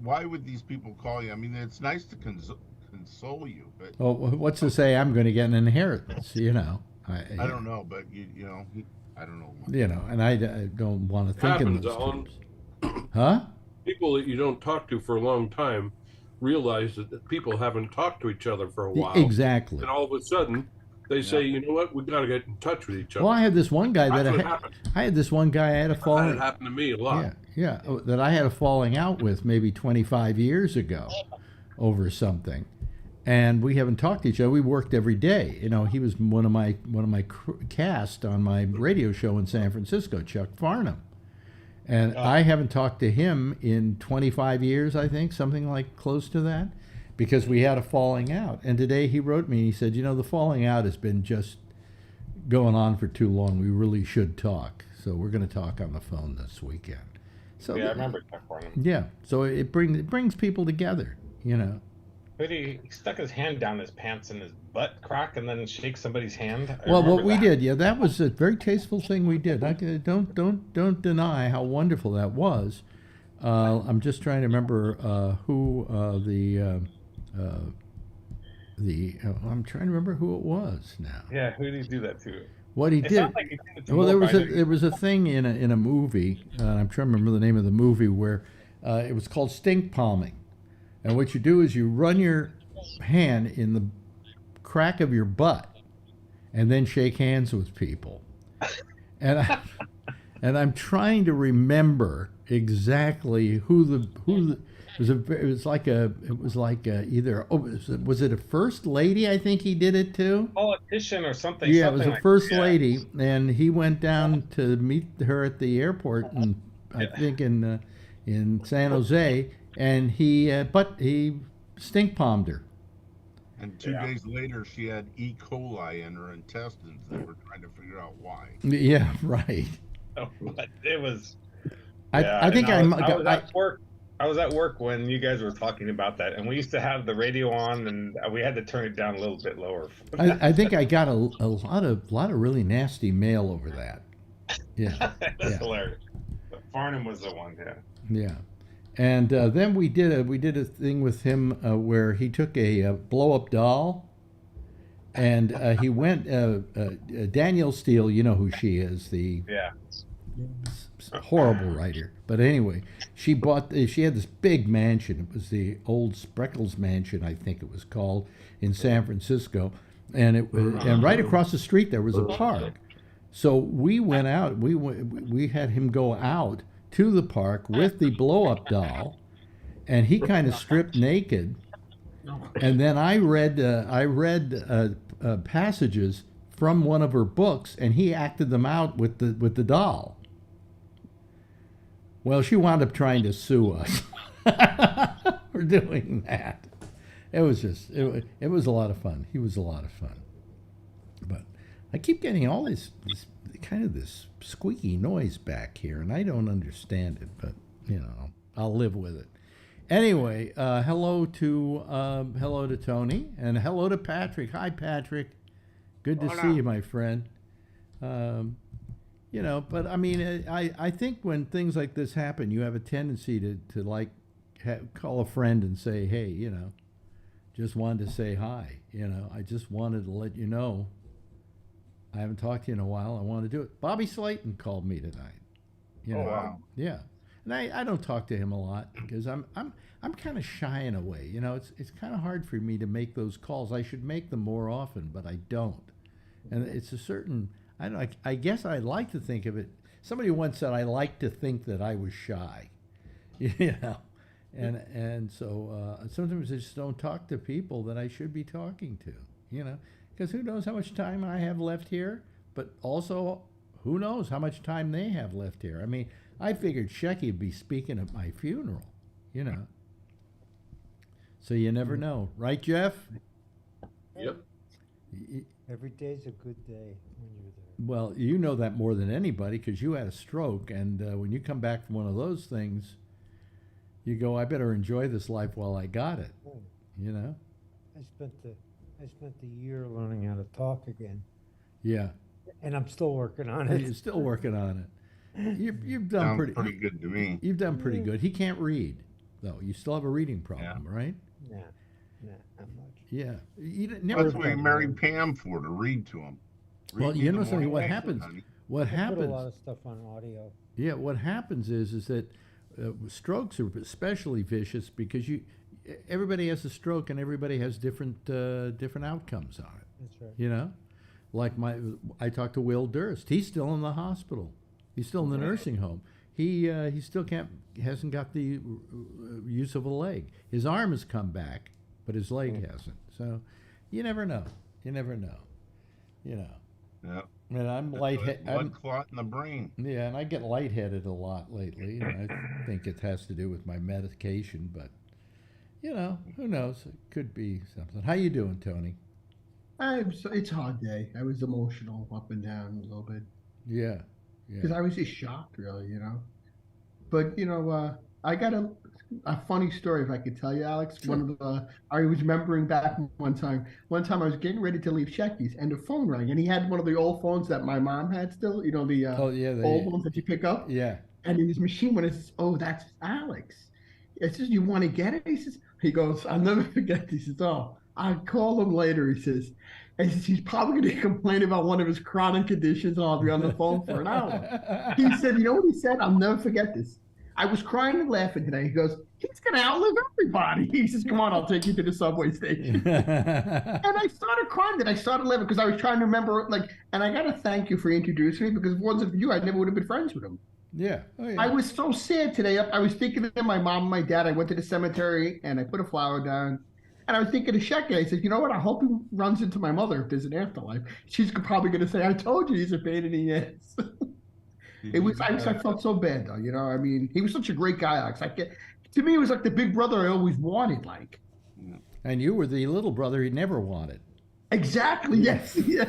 Why would these people call you? I mean, it's nice to console you, but Well, what's to say I'm going to get an inheritance? You know. I don't know, but you know, I don't know. You know, and I don't want to think in Happens, those Alan. terms. Huh? People that you don't talk to for a long time realize that people haven't talked to each other for a while. Exactly. And all of a sudden, they say, you know what, we've got to get in touch with each other. Well, I had this one guy That's that what happened. I had this one guy I had a That falling. had happened to me a lot. Yeah, that I had a falling out with maybe 25 years ago over something, and we haven't talked to each other. We worked every day. You know, he was one of my cast on my radio show in San Francisco, Chuck Farnham, and I haven't talked to him in 25 years. I think something like close to that, because we had a falling out. And today he wrote me. He said, you know, the falling out has been just going on for too long. We really should talk. So we're going to talk on the phone this weekend. So Yeah, I remember Chuck Farnham. yeah, so it brings people together, you know. But he stuck his hand down his pants in his butt crack and then shake somebody's hand. I Well, remember what we that. did, yeah, that was a very tasteful thing we did. Don't deny how wonderful that was. I'm just trying to remember who I'm trying to remember who it was now. Yeah, who did he do that to? What he It did. sounds like he did it to Well, there Wolf. was a thing in a movie. I'm trying to remember the name of the movie where it was called stink palming, and what you do is you run your hand in the crack of your butt, and then shake hands with people. And I'm trying to remember exactly who the it was like either was it a first lady? I think he did it too. Politician or something. Yeah, it was something a like first that. lady, and he went down to meet her at the airport, and I Yeah. think in San Jose, and he stink palmed her. And 2 days later, she had E. coli in her intestines. They were trying to figure out why. Yeah, right. Oh, but it was. I think and I was at work. I was at work when you guys were talking about that, and we used to have the radio on, and we had to turn it down a little bit lower. I think I got a lot of really nasty mail over that. Yeah, That's hilarious. But Farnham was the one, yeah. yeah. And then we did a thing with him where he took a blow up doll, and he went Danielle Steele. You know who she is, the Yeah. horrible writer. But anyway, she had this big mansion. It was the old Spreckles Mansion, I think it was called, in San Francisco, and and right across the street there was a park. So we went out. We had him go out to the park with the blow up doll, and he kind of stripped naked, and then I read passages from one of her books, and he acted them out with the doll. Well, she wound up trying to sue us for doing that. It was it was a lot of fun. He was a lot of fun. But I keep getting all this kind of this squeaky noise back here, and I don't understand it, but I'll live with it. Anyway, hello to Tony, and hello to Patrick. Hi, Patrick. Good to see you, my friend. But I mean, I think when things like this happen, you have a tendency to like call a friend and say, hey, just wanted to say hi. I just wanted to let you know I haven't talked to you in a while. I want to do it. Bobby Slayton called me tonight. Wow. Yeah, and I don't talk to him a lot because I'm kind of shy in a way. It's kind of hard for me to make those calls. I should make them more often, but I don't. And it's a certain. I guess I like to think of it. Somebody once said I like to think that I was shy, and so sometimes I just don't talk to people that I should be talking to, because who knows how much time I have left here, but also who knows how much time they have left here. I mean, I figured Shecky would be speaking at my funeral, So you never know, right, Jeff? Yep. Every day's a good day when you're there. Well, you know that more than anybody because you had a stroke, and when you come back from one of those things, you go, I better enjoy this life while I got it, I spent the year learning how to talk again, Yeah. and I'm still working on it. You're still working on it. You've done Sounds pretty pretty good to me. You've done pretty good. He can't read, though. You still have a reading problem, right? Nah, not much. Yeah. You never. That's what you married Pam for, to read to him. Well, Read me you the know something. morning What paper, happens? honey. What I put a happens? lot of stuff on audio. Yeah. What happens is that strokes are especially vicious because everybody has a stroke and everybody has different outcomes on it. That's right. Like I talked to Will Durst. He's still in the hospital. He's still in the nursing home. He still hasn't got the use of a leg. His arm has come back, but his leg hasn't. So you never know. Yeah. And I'm lightheaded. Blood clot in the brain. Yeah, and I get lightheaded a lot lately. And I think it has to do with my medication, but who knows? It could be something. How you doing, Tony? It's a hard day. I was emotional up and down a little bit Yeah. because I was just shocked, really, But I got a funny story if I could tell you, Alex. Sure. I was remembering back one time. One time I was getting ready to leave Shecky's, and the phone rang, and he had one of the old phones that my mom had still. The old ones that you pick up. Yeah. And in his machine, when it says, "Oh, that's Alex," it says, "You want to get it?" He goes, "I'll never forget this." He says, "Oh, I'll call him later." He says, and he says, he's probably going to complain about one of his chronic conditions, and I'll be on the phone for an hour. He said, "You know what he said? I'll never forget this. I was crying and laughing today." He goes, "He's going to outlive everybody." He says, "Come on, I'll take you to the subway station." And I started crying. Then I started laughing because I was trying to remember, and I got to thank you for introducing me, because if it wasn't for you, I never would have been friends with him. Yeah. Oh, yeah. I was so sad today. I was thinking of my mom and my dad. I went to the cemetery and I put a flower down. And I was thinking of Shecky. I said, you know what? I hope he runs into my mother if there's an afterlife. She's probably going to say, I told you he's a pain in the ass. Did It you, was. I felt so bad though. You know. I mean, he was such a great guy, Alex. To me, it was like the big brother I always wanted. Like And you were the little brother he never wanted. exactly. Yes. Yeah.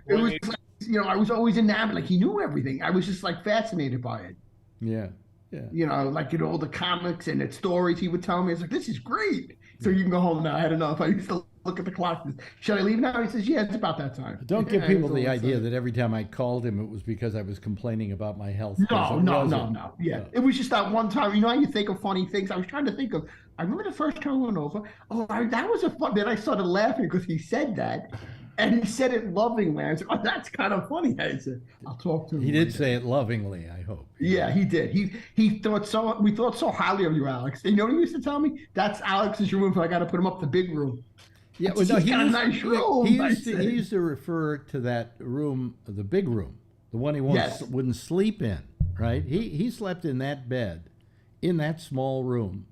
It was. Like, I was always enamored. Like he knew everything. I was just like fascinated by it. Yeah. Yeah. Like all the comics and the stories he would tell me. It's like, this is great. So you can go home now. I had enough. I used to look at the clock. Should I leave now? He says, yeah, it's about that time. Don't give Yeah, people it was the always idea like- that every time I called him, it was because I was complaining about my health. 'cause No, it no, wasn't. no, no. Yeah. It was just that one time. You know how you think of funny things? I was trying to think of, I remember the first time I went over. Oh, that was a fun. Then I started laughing because he said that. And he said it lovingly. I said, oh, that's kind of funny. I said, I'll talk to him. He did later." say it lovingly, I hope. Yeah, he did. We thought so highly of you, Alex. And you know what he used to tell me? That's Alex's room, but I got to put him up the big room. Yeah, He's got a nice room. he I used to, said. he used to refer to that room, the big room, the one he Yes. wouldn't sleep in, right? He slept in that bed, in that small room.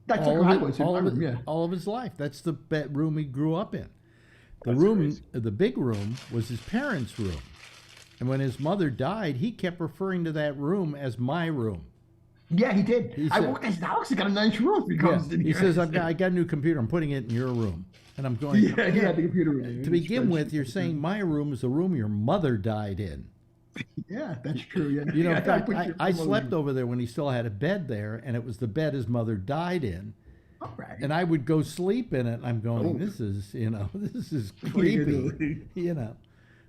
That's like I was in all my of room, it- yeah. all of his life. That's the bedroom he grew up in. The big room was his parents' room. And when his mother died, he kept referring to that room as my room. Yeah, he did. He I said- walked. I said, Alex has got a nice room. He Yeah. comes in He here. says, I got a new computer. I'm putting it in your room. And I'm going, Yeah, he had the computer with him. to begin with, you're saying my room is the room your mother died in. Yeah, that's true. Yeah. You know, in Yeah, fact, put your I phone slept on. over there when he still had a bed there, and it was the bed his mother died in. All right. And I would go sleep in it, and I'm going, this is, this is creepy,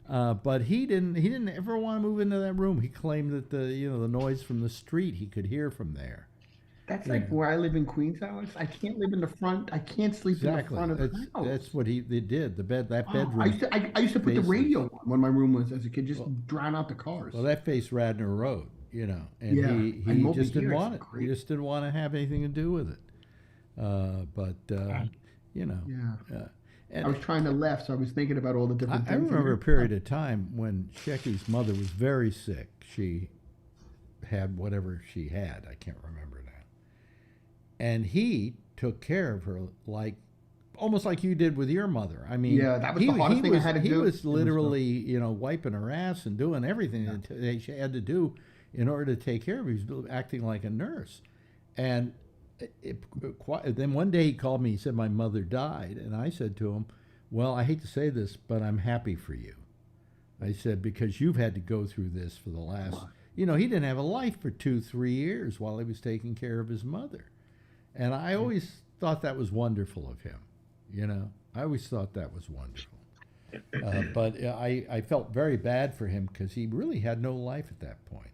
But he didn't ever want to move into that room. He claimed that the noise from the street he could hear from there. That's like where I live in Queens, Alex. I can't live in the front. I can't sleep in the Exactly. front of the house. That's what they did. That Oh, bedroom. I used to put the faces- radio on when my room was as a kid, just drown out the cars. Well, that faced Radnor Road, and Yeah, he and Moby just didn't Deer is want it. He great. just didn't want to have anything to do with it. Yeah. And I was trying to laugh, so I was thinking about all the different I things. remember a period of time when Shecky's mother was very sick. She had whatever she had. I can't remember now. And he took care of her almost like you did with your mother. I mean, Yeah, that was the hardest thing I had to he do. was literally, wiping her ass and doing everything that she had to do in order to take care of her. He was acting like a nurse. And then one day he called me. He said, my mother died. And I said to him, well, I hate to say this, but I'm happy for you. I said, because you've had to go through this for the last, he didn't have a life for 2-3 years while he was taking care of his mother. And I always thought that was wonderful of him. I always thought that was wonderful. But I felt very bad for him because he really had no life at that point.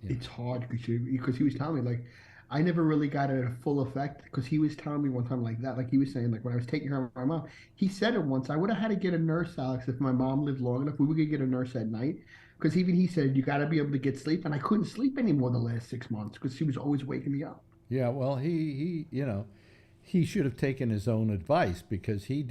It's hard because he was telling me, like, I never really got it at full effect because he was telling me one time like that. Like he was saying, like when I was taking care of my mom, he said it once. I would have had to get a nurse, Alex, if my mom lived long enough. We would get a nurse at night because even he said, you got to be able to get sleep. And I couldn't sleep anymore the last 6 months because she was always waking me up. Yeah, well, he should have taken his own advice because he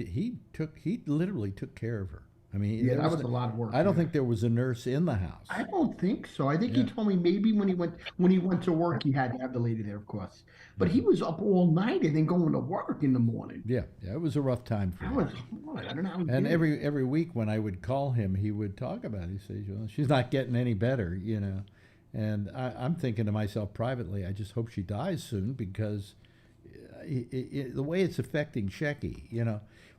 literally took care of her. I mean, Yeah, there that was a lot of work. I don't yeah. think there was a nurse in the house. I don't think so. I think he told me maybe when he went to work, he had to have the lady there, of course. But he was up all night and then going to work in the morning. Yeah, it was a rough time for That him. was hard. I don't know how he And did it. every week when I would call him, he would talk about it. He says, well, she's not getting any better, And I'm thinking to myself privately, I just hope she dies soon because the way it's affecting Shecky,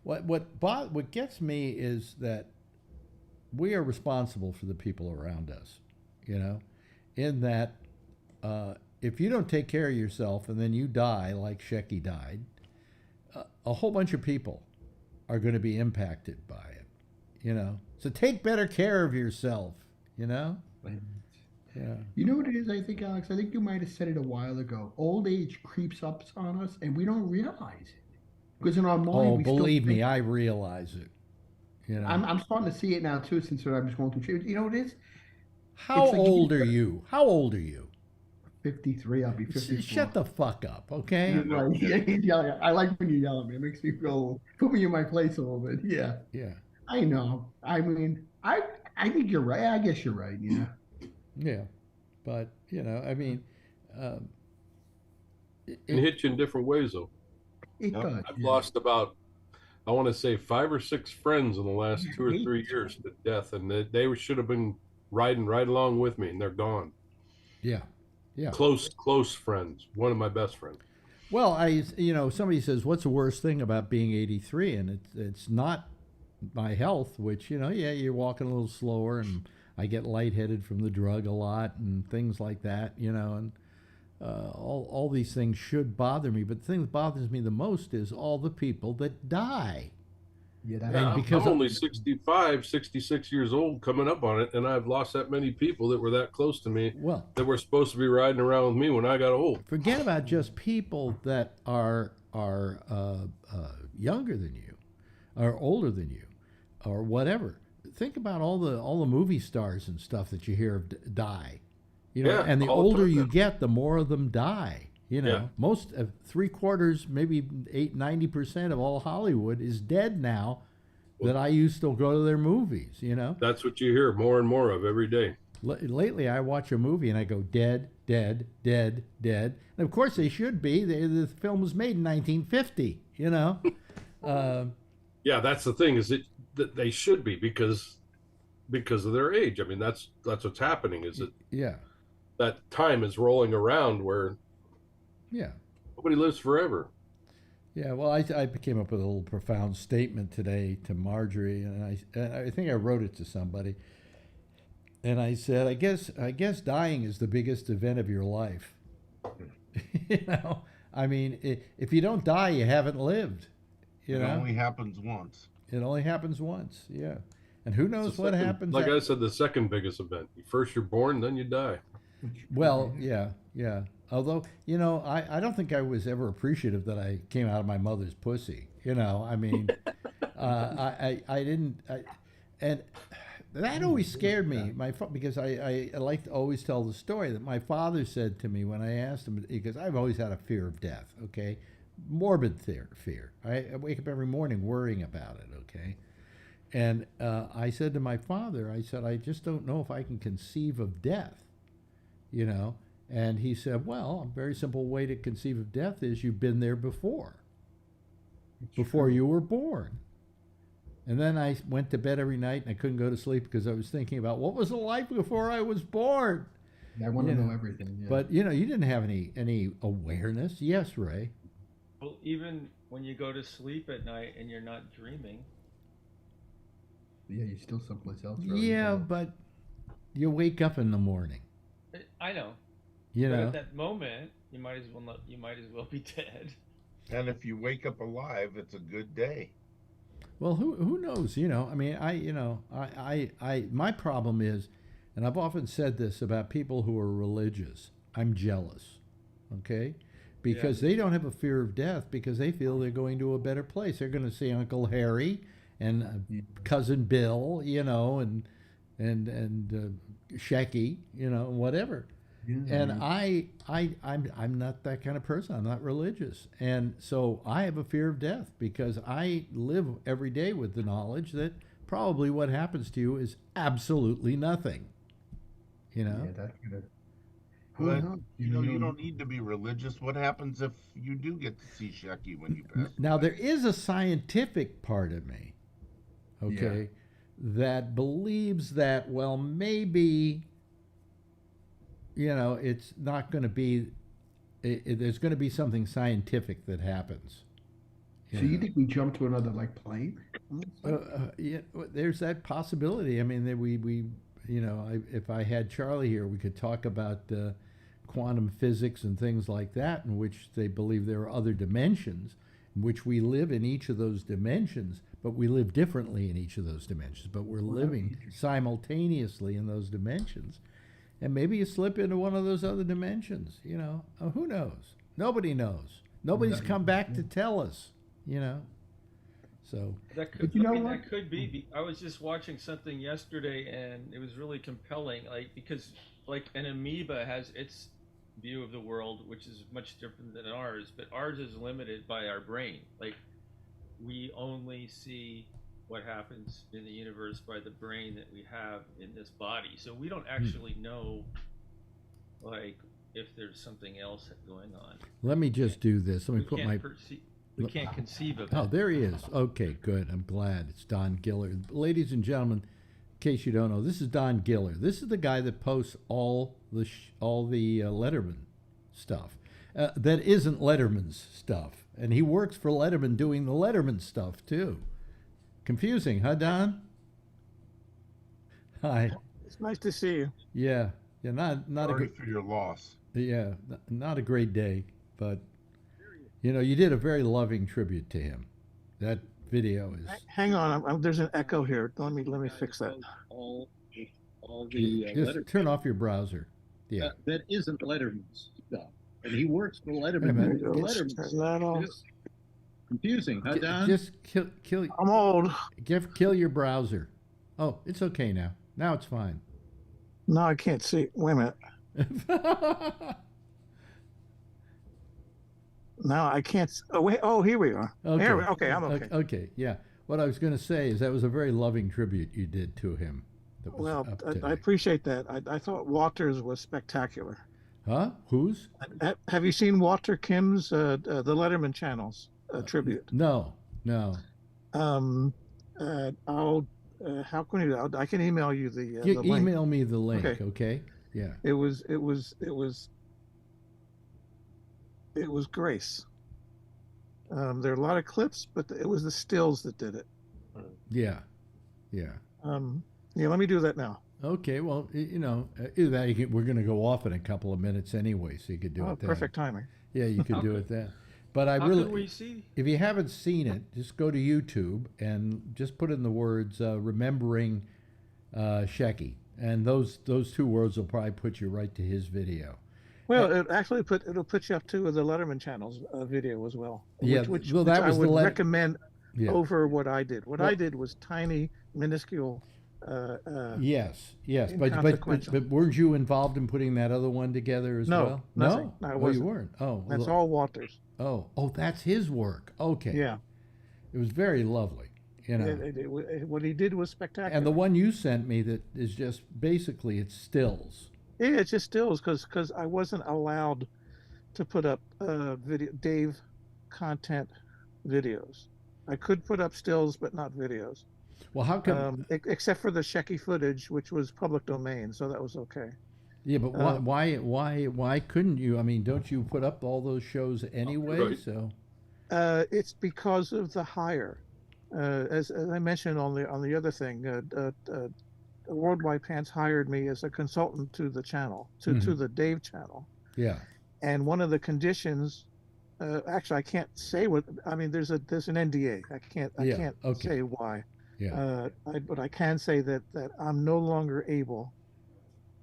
what gets me is that we are responsible for the people around us, in that if you don't take care of yourself and then you die like Shecky died, a whole bunch of people are going to be impacted by it, So take better care of yourself, Yeah. You know what it is, I think, Alex? I think you might have said it a while ago. Old age creeps up on us, and we don't realize it. Because in our mind, Oh, we still believe me, think- I realize it. I'm starting to see it now, too, since I was going through treatment. You know what it is? How it's like old you- are you? How old are you? 53, I'll be 54. Shut the fuck up, okay? Right. Yeah, he's yelling at- I like when you yell at me. It makes me feel, put me in my place a little bit. Yeah. Yeah. I know. I mean, I think you're right. I guess you're right, yeah. Yeah. But I mean, It can hit you in different ways, though. It Yep. does. I've yeah. lost about, I want to say, 5 or 6 friends in the last 2 or 3 years to death, and they should have been riding right along with me, and they're gone. yeah, yeah. Close friends. One of my best friends. Well, somebody says, "What's the worst thing about being 83?" And it's not my health, which yeah, you're walking a little slower, and I get lightheaded from the drug a lot, and things like that, and all these things should bother me. But the thing that bothers me the most is all the people that die. Yeah, And I'm because only 65, 66 years old, coming up on it, and I've lost that many people that were that close to me, well, that were supposed to be riding around with me when I got old. forget about just people that are younger than you, or older than you, or whatever. Think about all the movie stars and stuff that you hear of die. Yeah, and the all the older time. you get, the more of them die. Yeah. Most of 3/4, maybe 90% of all Hollywood is dead now. That I used to go to their movies. That's what you hear more and more of every day. Lately, I watch a movie and I go dead, dead, dead, dead. And of course, they should be. The film was made in 1950. Yeah, that's the thing, is that they should be, because of their age. I mean, that's what's happening, is that Yeah, that time is rolling around where yeah. nobody lives forever. Yeah, well, I came up with a little profound statement today to Marjorie, and I think I wrote it to somebody, and I said, I guess dying is the biggest event of your life. I mean, if you don't die, you haven't lived. It only happens once. It only happens once. Yeah, and who knows what happens? Like I said, the second biggest event. First you're born, then you die. Well, yeah. Although, I don't think I was ever appreciative that I came out of my mother's pussy. I mean, I didn't, and that always scared me. Because I like to always tell the story that my father said to me when I asked him, because I've always had a fear of death. Okay, morbid fear. I wake up every morning worrying about it. Okay. And I said to my father, I said, I just don't know if I can conceive of death. And he said, well, a very simple way to conceive of death is you've been there before you were born. And then I went to bed every night and I couldn't go to sleep because I was thinking about what was it like before I was born. I want to know everything. Yeah. But, you didn't have any awareness. Yes, Ray. Well, even when you go to sleep at night and you're not dreaming. Yeah, you're still someplace else. Right? Yeah, but you wake up in the morning. I know. But at that moment, you might as well be dead. And if you wake up alive, it's a good day. Well, who knows? I mean, I my problem is, and I've often said this about people who are religious. I'm jealous, okay, because they don't have a fear of death because they feel they're going to a better place. They're going to see Uncle Harry and cousin Bill, and Shecky, whatever. And I'm not that kind of person. I'm not religious. And so I have a fear of death because I live every day with the knowledge that probably what happens to you is absolutely nothing. Yeah, that's good. But, you don't need to be religious. What happens if you do get to see Shecky when you pass Now, away? there is a scientific part of me, okay, that believes that, well, maybe, it's not going to be, there's going to be something scientific that happens. So you think we jump to another plane? Yeah, there's that possibility. I mean, if I had Charlie here, we could talk about quantum physics and things like that, in which they believe there are other dimensions, in which we live in each of those dimensions, but we live differently in each of those dimensions, but we're living simultaneously in those dimensions. And maybe you slip into one of those other dimensions, who knows? Nobody knows. Nobody's come back to tell us, So That could, you know what? what? That could be. I was just watching something yesterday, and it was really compelling. Because an amoeba has its view of the world, which is much different than ours, but ours is limited by our brain. We only see what happens in the universe by the brain that we have in this body. So we don't actually know like if there's something else going on. Let me just do this. Let me We put can't my. we can't conceive of it. Oh, there he is. Okay, good. I'm glad. It's Don Giller. Ladies and gentlemen, in case you don't know, this is Don Giller. This is the guy that posts all the Letterman stuff. That isn't Letterman's stuff. And he works for Letterman doing the Letterman stuff, too. Confusing, huh, Don? Hi. It's nice to see you. Yeah. Yeah, not a Sorry good, for your loss. yeah, not a great day, but you know, you did a very loving tribute to him. That video is. Hang on, there's an echo here. Let me fix that. All the Just turn off your browser. Yeah. that isn't Letterman's stuff, and he works for Letterman. Hey, man. Let's turn that off. Confusing, huh, Don? Just kill. I'm old. Kill your browser. Oh, it's okay now. Now it's fine. No, I can't see. Wait a minute. Now I can't. Oh wait. Oh, here we are. Okay. Okay, I'm okay. Okay. Yeah. What I was going to say is that was a very loving tribute you did to him. That was Well, up I today. appreciate that. I thought Walter's was spectacular. Huh? Whose? Have you seen Walter Kim's the Letterman channels tribute? No. I'll. How can you? I can email you the link. Email me the link. Okay. Okay. Yeah. It was Grace. There are a lot of clips, but it was the stills that did it. Yeah. Yeah. Yeah, let me do that now. Okay. Well, you know, either that we're going to go off in a couple of minutes anyway, so you could do it then. Perfect timing. Yeah, you could do it then. But I How really, can we see? if you haven't seen it, just go to YouTube and just put in the words "remembering Shecky," and those two words will probably put you right to his video. Well, it'll put you up to the Letterman channel's video as well. Yeah, which well, that I was would the recommend Yeah. over what I did. What I did was tiny, minuscule. Yes, but inconsequential. weren't you involved in putting that other one together as well? Nothing. No, I you wasn't. weren't. Oh, That's well, all Walter's. Oh, that's his work. Okay. Yeah. It was very lovely. You know. What he did was spectacular. And the one you sent me that is just basically it's stills. Yeah, it's just stills because I wasn't allowed to put up Dave content videos. I could put up stills, but not videos. Well, how come? Except for the Shecky footage, which was public domain, so that was okay. Yeah, but why couldn't you? I mean, don't you put up all those shows anyway? Right. So. It's because of the hire. As I mentioned on the other thing, Worldwide Pants hired me as a consultant to the channel, to the Dave channel. Yeah. And one of the conditions, actually, I can't say what. I mean, there's an NDA. I can't say why. Yeah. But I can say that I'm no longer able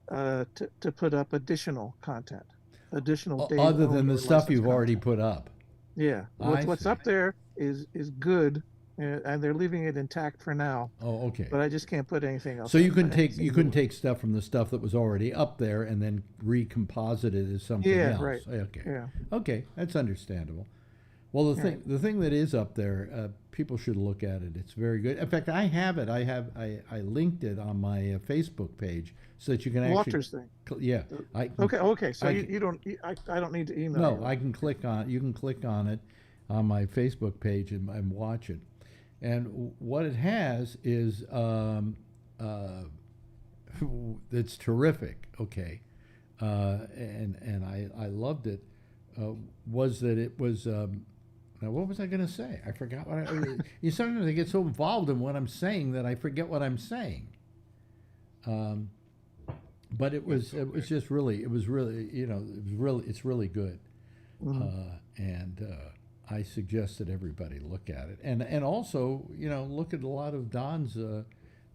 to put up additional content, additional Dave other than the owner stuff you've licensed already content. put up. Yeah. What's up there is good, and they're leaving it intact for now. Oh, okay. But I just can't put anything else. So you couldn't take stuff from the stuff that was already up there and then recomposite it as something else. Right. Okay. Yeah. Okay, that's understandable. Well, the thing that is up there, people should look at it. It's very good. In fact, I have it. I linked it on my Facebook page so that you can actually. Walter's thing. Yeah. Okay. So you don't. I don't need to email. No, you. I can click on. You can click on it on my Facebook page and watch it. And what it has is it's terrific. Okay, and I loved it. Was that it was. Now, what was I going to say? I forgot what you sometimes I get so involved in what I'm saying that I forget what I'm saying. But it was just really, it's really good. And I suggest that everybody look at it. And also, look at a lot of Don's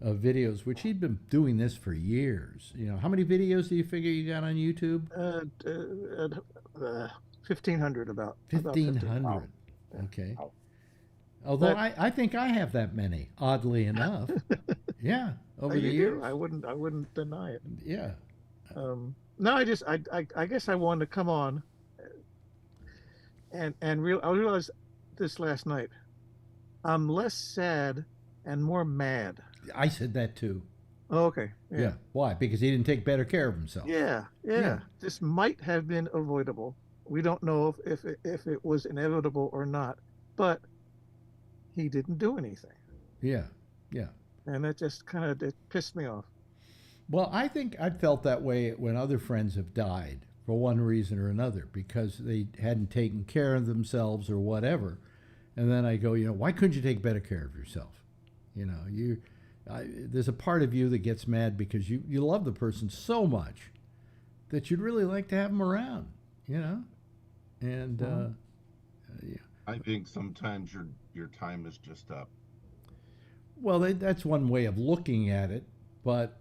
videos, which he'd been doing this for years. How many videos do you figure you got on YouTube? 1,500 about. 1,500. Okay. Although I think I have that many, oddly enough. Yeah, over the years. I wouldn't deny it. Yeah. No, I guess I wanted to come on and I realized this last night. I'm less sad and more mad. I said that too. Oh, okay. Yeah. Why? Because he didn't take better care of himself. Yeah. This might have been avoidable. We don't know if it was inevitable or not, but he didn't do anything. Yeah. And that just kind of it pissed me off. Well, I think I felt that way when other friends have died for one reason or another, because they hadn't taken care of themselves or whatever. And then I go, why couldn't you take better care of yourself? There's a part of you that gets mad because you love the person so much that you'd really like to have them around, And I think sometimes your time is just up. Well, that's one way of looking at it, but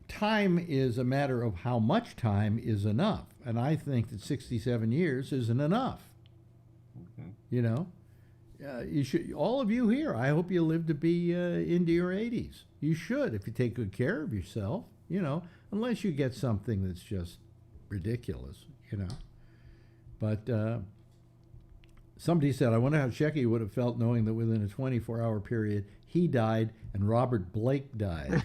time is a matter of how much time is enough, and I think that 67 years isn't enough. Okay. You should, all of you here, I hope you live to be into your 80s. You should, if you take good care of yourself, unless you get something that's just ridiculous, But somebody said, I wonder how Shecky would have felt knowing that within a 24-hour period, he died and Robert Blake died.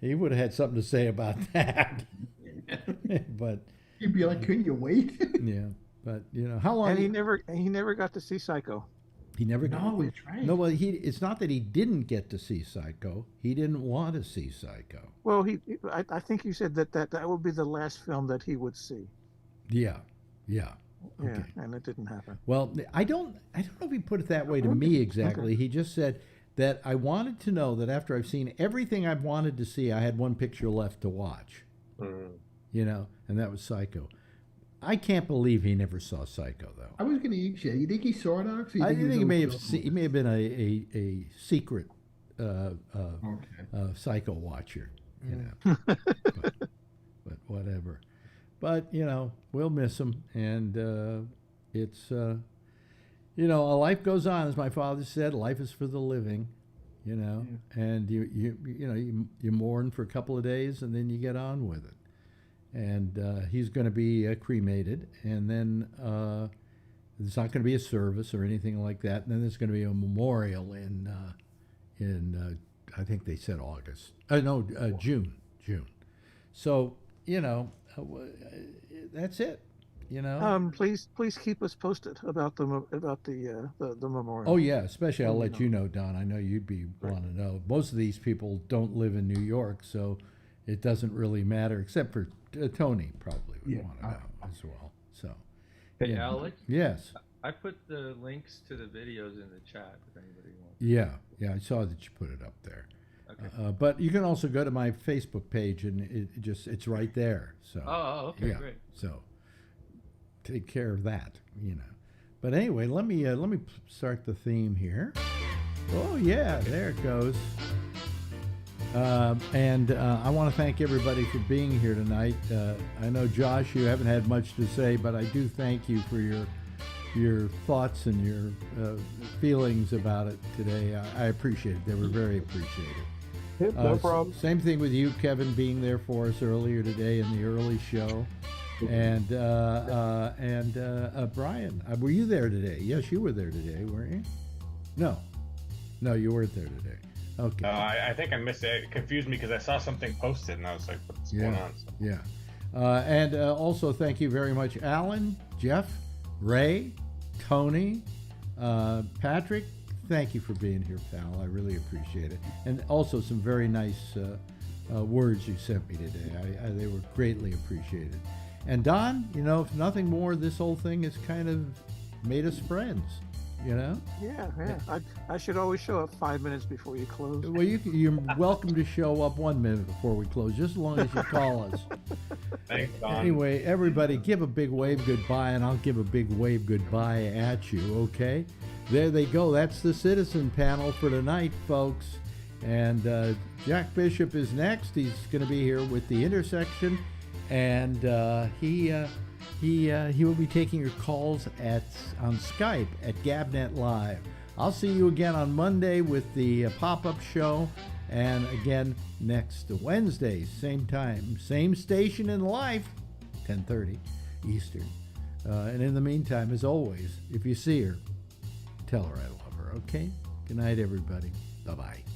He would have had something to say about that. But he'd be like, couldn't you wait? Yeah. But how long? And he never got to see Psycho. He never. No, that's right. No, well, it's not that he didn't get to see Psycho. He didn't want to see Psycho. Well, I think you said that would be the last film that he would see. Yeah. Okay. Yeah, and it didn't happen. Well, I don't know if he put it that way to me exactly. Okay. He just said that I wanted to know that after I've seen everything I've wanted to see, I had one picture left to watch. And that was Psycho. I can't believe he never saw Psycho, though. I was going to ask you. You think he saw it, Ox? I think he may have been a secret Psycho watcher. But whatever. But we'll miss him, and it's a life goes on, as my father said. Life is for the living, and you mourn for a couple of days, and then you get on with it. And he's going to be cremated, and then there's not going to be a service or anything like that. And then there's going to be a memorial in I think they said August. June. So that's it. Please keep us posted about the memorial. Oh yeah, especially I'll let you know, Don. I know you'd be want to know. Most of these people don't live in New York, so it doesn't really matter, except for Tony probably would want to know as well. So, hey, Alex. Yes. I put the links to the videos in the chat if anybody wants. Yeah, I saw that you put it up there. Okay. But you can also go to my Facebook page, and it's right there. So. Oh, okay, great. So, take care of that, But anyway, let me start the theme here. Oh yeah, there it goes. And I want to thank everybody for being here tonight. I know, Josh, you haven't had much to say, but I do thank you for your thoughts and your feelings about it today. I appreciate it. They were very appreciated. Yep, no problem. Same thing with you, Kevin, being there for us earlier today in the early show. And Brian, were you there today? Yes, you were there today, weren't you? No, you weren't there today. Okay. I think I missed it. It confused me because I saw something posted and I was like, what's going on? So. Yeah. And also thank you very much, Alan, Jeff, Ray, Tony, Patrick. Thank you for being here, pal. I really appreciate it. And also some very nice words you sent me today. They were greatly appreciated. And Don, if nothing more, this whole thing has kind of made us friends. Yeah. I should always show up 5 minutes before you close. Well, you're welcome to show up 1 minute before we close, just as long as you call us. Thanks, Don. Anyway, everybody, give a big wave goodbye, and I'll give a big wave goodbye at you, okay? There they go. That's the Citizen Panel for tonight, folks. And Jack Bishop is next. He's going to be here with The Intersection, and he will be taking your calls on Skype at Gabnet Live. I'll see you again on Monday with the pop-up show, and again next Wednesday, same time, same station in life, 10:30 Eastern. And in the meantime, as always, if you see her, tell her I love her, Okay? Good night, everybody. Bye-bye.